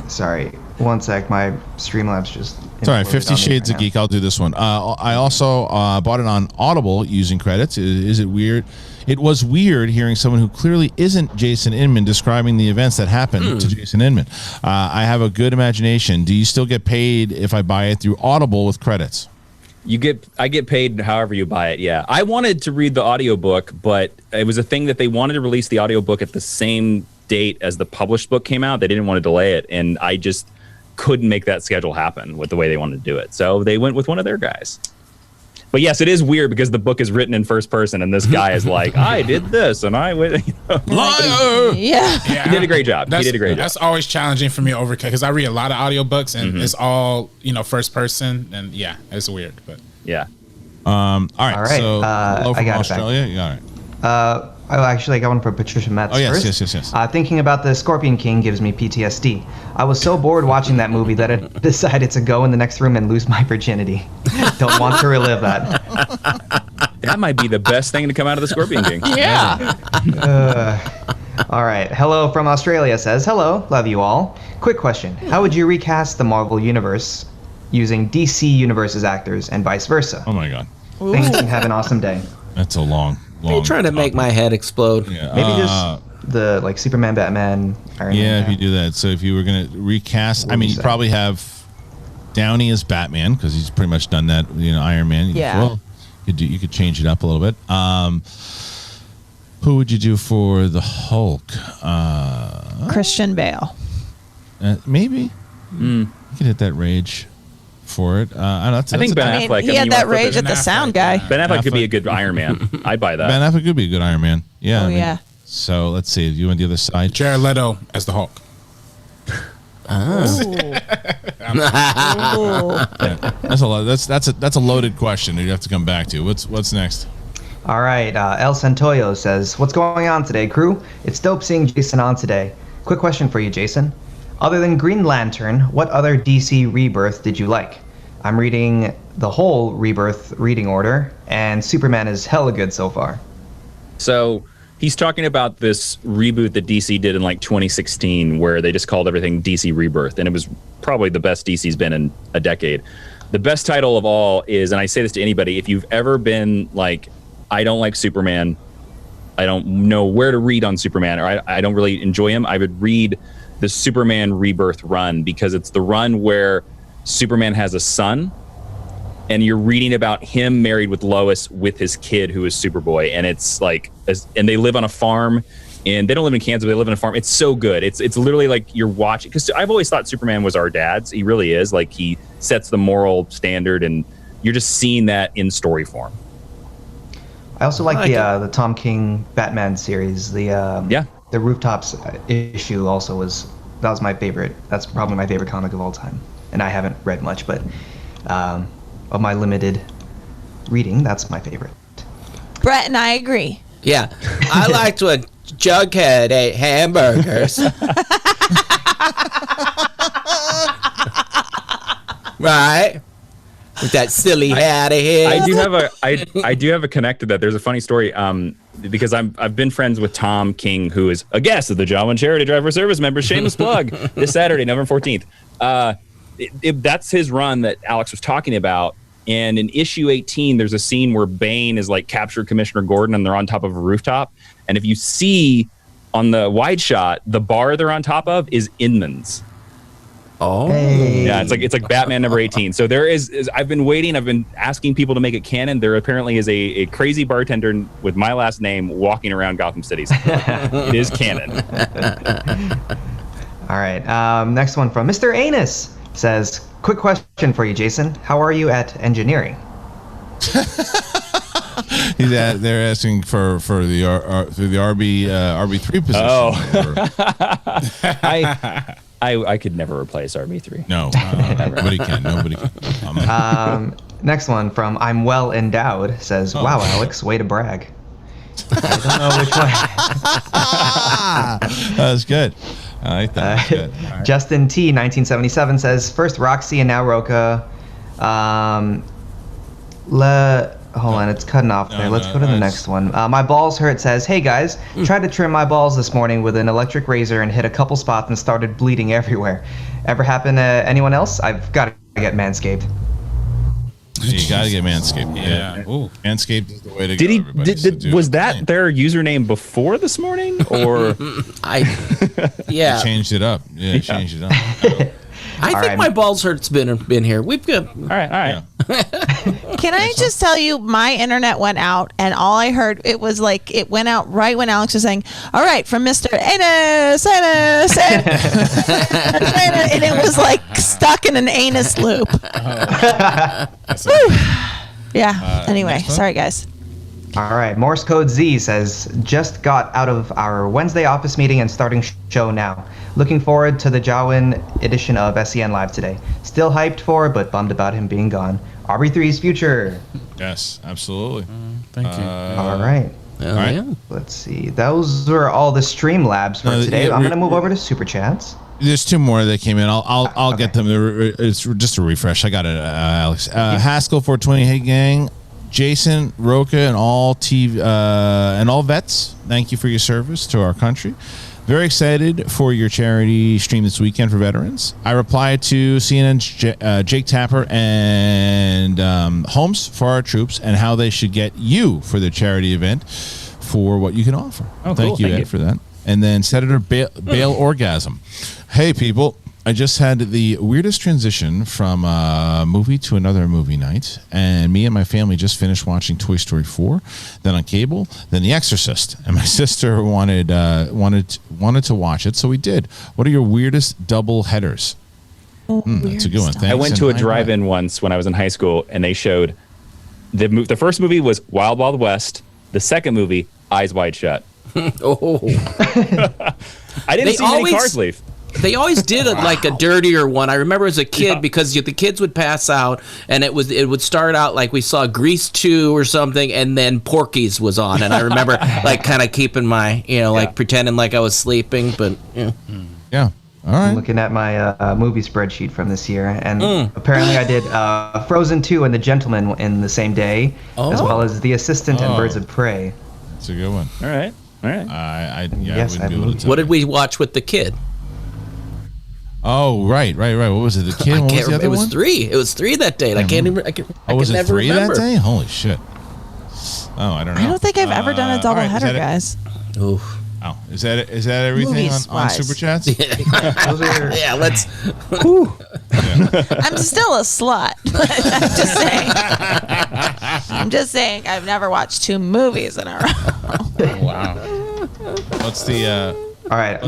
Sorry, one sec. My Streamlabs just. Sorry, 50 Shades of Geek. I'll do this one. I also bought it on Audible using credits. Is it weird? It was weird hearing someone who clearly isn't Jason Inman describing the events that happened to Jason Inman. I have a good imagination. Do you still get paid if I buy it through Audible with credits? I get paid however you buy it. Yeah, I wanted to read the audiobook, but it was a thing that they wanted to release the audiobook at the same date as the published book came out. They didn't want to delay it, and I just couldn't make that schedule happen with the way they wanted to do it. So they went with one of their guys. But yes, it is weird because the book is written in first person, and this guy is like, I did this, and I went. Yeah. He did a great job. That's always challenging for me to overcome because I read a lot of audiobooks, and it's all first person, and yeah, it's weird. But yeah. All right. So, hello from I got Australia. it You got it. Actually, I got one for Patricia Metz first. Yes. Thinking about the Scorpion King gives me PTSD. I was so bored watching that movie that I decided to go in the next room and lose my virginity. Don't want to relive that. That might be the best thing to come out of the Scorpion King. Yeah. All right. Hello from Australia says, hello, love you all. Quick question. How would you recast the Marvel Universe using DC Universe's actors and vice versa? Oh, my God. Thanks and have an awesome day. That's a long. You're trying to make my head explode. Yeah. Maybe just the Superman, Batman, Iron Man. If you do that. So if you were going to recast, you probably have Downey as Batman because he's pretty much done that. Iron Man. Yeah. Well, you could change it up a little bit. Who would you do for the Hulk? Christian Bale. Maybe. You could hit that rage for it. I think Ben Affleck. He had that rage at the sound guy. Ben Affleck could be a good Iron Man. I'd buy that. Ben Affleck could be a good Iron Man. Yeah. Yeah. So let's see. You on the other side? Jared Leto as the Hulk. Oh. I That's a lot. That's a loaded question. You have to come back to. What's next? All right, El Santoyo says, "What's going on today, crew? It's dope seeing Jason on today. Quick question for you, Jason. Other than Green Lantern, what other DC Rebirth did you like? I'm reading the whole Rebirth reading order, and Superman is hella good so far." So he's talking about this reboot that DC did in like 2016, where they just called everything DC Rebirth, and it was probably the best DC's been in a decade. The best title of all is, and I say this to anybody, if you've ever been like, I don't like Superman, I don't know where to read on Superman, or I don't really enjoy him, I would read the Superman Rebirth run, because it's the run where Superman has a son, and you're reading about him married with Lois with his kid who is Superboy, and it's like, and they live on a farm, and they don't live in Kansas, but they live on a farm. It's so good. It's literally like you're watching, because I've always thought Superman was our dad's. He really is. Like, he sets the moral standard, and you're just seeing that in story form. I also like the Tom King Batman series. The Rooftops issue also was my favorite. That's probably my favorite comic of all time, and I haven't read much, but of my limited reading, that's my favorite. Brett and I agree. Yeah, I liked when Jughead ate hamburgers. Right? With that silly hat of his. I do have a connect to that. There's a funny story, because I've been friends with Tom King, who is a guest of the Jawan Charity Driver Service Members. Shameless plug. This Saturday, November 14th. That's his run that Alex was talking about. And in issue 18, there's a scene where Bane is like captured Commissioner Gordon, and they're on top of a rooftop. And if you see on the wide shot, the bar they're on top of is Inman's. Oh, hey. Yeah, it's like Batman number 18. So there is I've been asking people to make it canon. There apparently is a crazy bartender with my last name walking around Gotham City. So it is canon. All right, next one from Mr. Anus says, "Quick question for you, Jason. How are you at engineering?" They're asking for the RB3 position. Oh, I could never replace RB3. No, nobody can. Next one from I'm Well Endowed says, "Wow, Alex, way to brag." I don't know which one. That was good. I like that. Good. Right. Justin T 1977 says, "First Roxy and now Roca." Hold on, it's cutting off there. Let's go to the next one. My Balls Hurt says, "Hey guys, tried to trim my balls this morning with an electric razor and hit a couple spots and started bleeding everywhere. Ever happen to anyone else? I've got to get Manscaped." You got to get Manscaped. Yeah. Ooh. Manscaped is the way to go. Was that their username before this morning, or They changed it up. Yeah, changed it up. I think my balls hurt's been here. We've got all right. Yeah. Can I just tell you, my internet went out, and all I heard, it was like it went out right when Alex was saying, "All right, from Mr. Anus, Anus, Anus," and it was like stuck in an anus loop. Anyway, sorry guys. All right, Morse Code Z says, "Just got out of our Wednesday office meeting and starting show now. Looking forward to the Jawan edition of SEN Live today. Still hyped for, but bummed about him being gone. RB3's future." Yes, absolutely. Thank you. All right. All right. Yeah. Let's see. Those were all the stream labs for today. I'm going to move over to Super Chats. There's two more that came in. I'll get them. It's just a refresh. I got it, Alex. Haskell 420. Hey gang, Jason, Roca, and all vets. Thank you for your service to our country. Very excited for your charity stream this weekend for veterans. I replied to CNN's Jake Tapper and Holmes for our troops and how they should get you for the charity event for what you can offer. Oh, Thank you, Ed, for that. And then Senator Bale Orgasm. Hey, people. I just had the weirdest transition from a movie to another movie night, and me and my family just finished watching Toy Story 4, then on cable, then The Exorcist, and my sister wanted to watch it, so we did. What are your weirdest double headers? That's a good one. Thanks. I went to a drive-in once when I was in high school, and they showed the first movie was Wild Wild West. The second movie, Eyes Wide Shut. Oh, I didn't see many cars leave. They always did like a dirtier one. I remember as a kid because the kids would pass out, and it would start out like we saw Grease 2 or something, and then Porky's was on, and I remember like kind of keeping my like pretending like I was sleeping, but yeah. All right. I'm looking at my movie spreadsheet from this year, and apparently I did Frozen 2 and The Gentleman in the same day, as well as The Assistant and Birds of Prey. That's a good one. All right. What did we watch with the kid? Oh, right. What was it? The kid? What was the other it was one? 3. It was 3 that day. I can't even. Was it 3 remember. that day? Holy shit! Oh, I don't know. I don't think I've ever done a double header, guys. Oof. Oh, is that everything on Super Chats? Yeah, let's. I'm still a slut. I'm just saying. I've never watched 2 movies in a row. Wow. What's the? All right,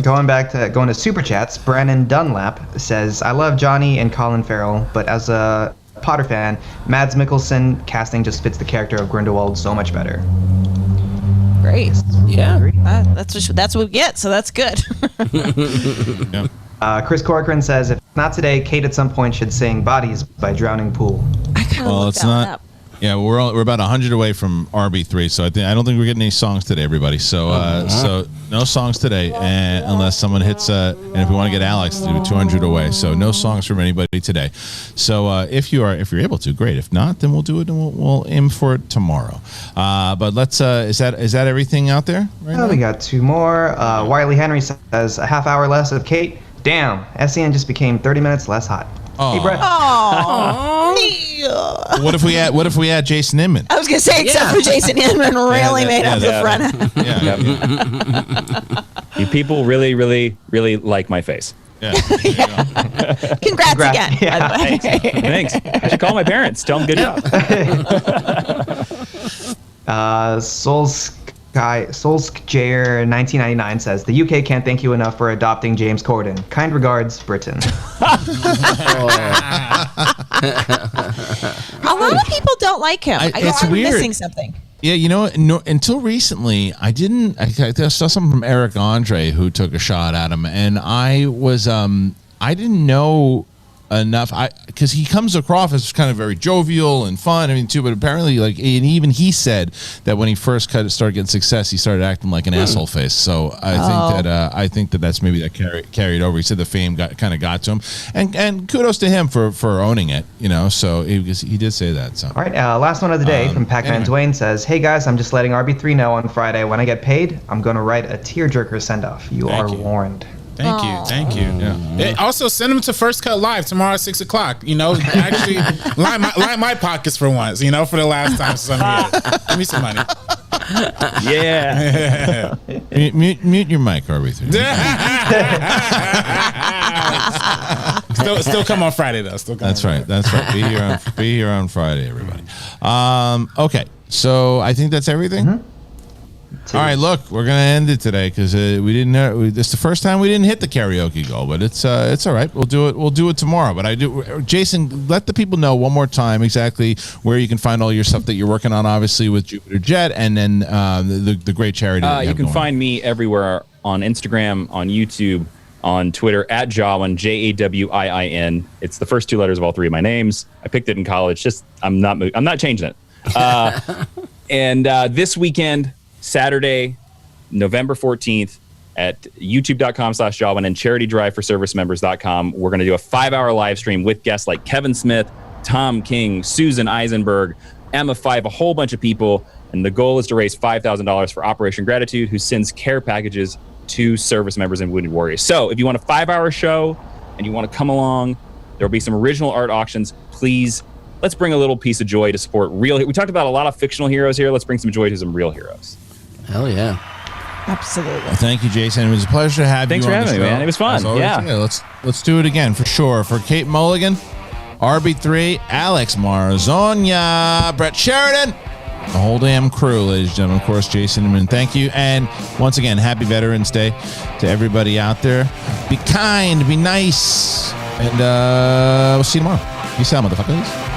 going to Super Chats. Brandon Dunlap says, "I love Johnny and Colin Farrell, but as a Potter fan, Mads Mikkelsen casting just fits the character of Grindelwald so much better." Great. Yeah. That's what we get, so that's good. Chris Corcoran says, "If not today, Kate at some point should sing Bodies by Drowning Pool." I kind of looked that one up. Yeah, we're about 100 away from RB3, so I don't think we're getting any songs today, everybody. So so no songs today, unless someone hits. And if we want to get Alex to do 200 away, so no songs from anybody today. So if you're able to, great. If not, then we'll do it and we'll aim for it tomorrow. But let's. Is that everything out there? Right now? We got 2 more. Wiley Henry says, "A half hour less of Kate. Damn, SEN just became 30 minutes less hot." Oh. Hey, Brett. What if we add Jason Inman? I was gonna say, except for Jason Inman, really made up the front end. You people really, really, really like my face. Yeah. Congrats again. Yeah. By the way. Thanks. I should call my parents. Tell them good job. Soulsjair 1999 says, "The UK can't thank you enough for adopting James Corden. Kind regards, Britain." A lot of people don't like him. I guess I'm missing something. Yeah, until recently, I saw something from Eric Andre who took a shot at him, and I didn't know enough, because he comes across as kind of very jovial and fun, too, but apparently, and even he said that when he first started getting success, he started acting like an asshole face. So I think that's maybe that carried over. He said the fame got to him, and kudos to him for owning it, so he did say that. So all right, last one of the day from Pac-Man Dwain says, "Hey guys, I'm just letting RB3 know on Friday when I get paid, I'm going to write a tearjerker send-off. You are warned." Thank you. Yeah. Also, send them to First Cut Live tomorrow at 6:00. Actually, line my pockets for once. For the last time since I'm here. Give me some money. Yeah. Mute your mic, RB3. Still come on Friday though. That's right. Be here on Friday, everybody. Okay, so I think that's everything. Mm-hmm. All right, look, we're gonna end it today because we didn't. This is the first time we didn't hit the karaoke goal, but it's all right. We'll do it tomorrow. But Jason, let the people know one more time exactly where you can find all your stuff that you're working on, obviously with Jupiter Jet, and then the great charity. You can find me everywhere on Instagram, on YouTube, on Twitter at Jawin, Jawin. It's the first 2 letters of all 3 of my names. I picked it in college. I'm not changing it. And this weekend, Saturday, November 14th at youtube.com/Jawin and charitydriveforservicemembers.com. We're going to do a 5-hour live stream with guests like Kevin Smith, Tom King, Susan Eisenberg, Emma Five, a whole bunch of people. And the goal is to raise $5,000 for Operation Gratitude, who sends care packages to service members and wounded warriors. So if you want a 5-hour show and you want to come along, there will be some original art auctions. Please, let's bring a little piece of joy to support real. We talked about a lot of fictional heroes here. Let's bring some joy to some real heroes. Hell yeah. Absolutely. Well, thank you, Jason. It was a pleasure to have Thanks you on the show. Thanks for having me, man. It was fun. Always, yeah. Let's do it again for sure. For Kate Mulligan, RB3, Alex Marzoña, Brett Sheridan, the whole damn crew, ladies and gentlemen. Of course, Jason Inman, thank you. And once again, happy Veterans Day to everybody out there. Be kind, be nice, and we'll see you tomorrow. Peace out, motherfuckers.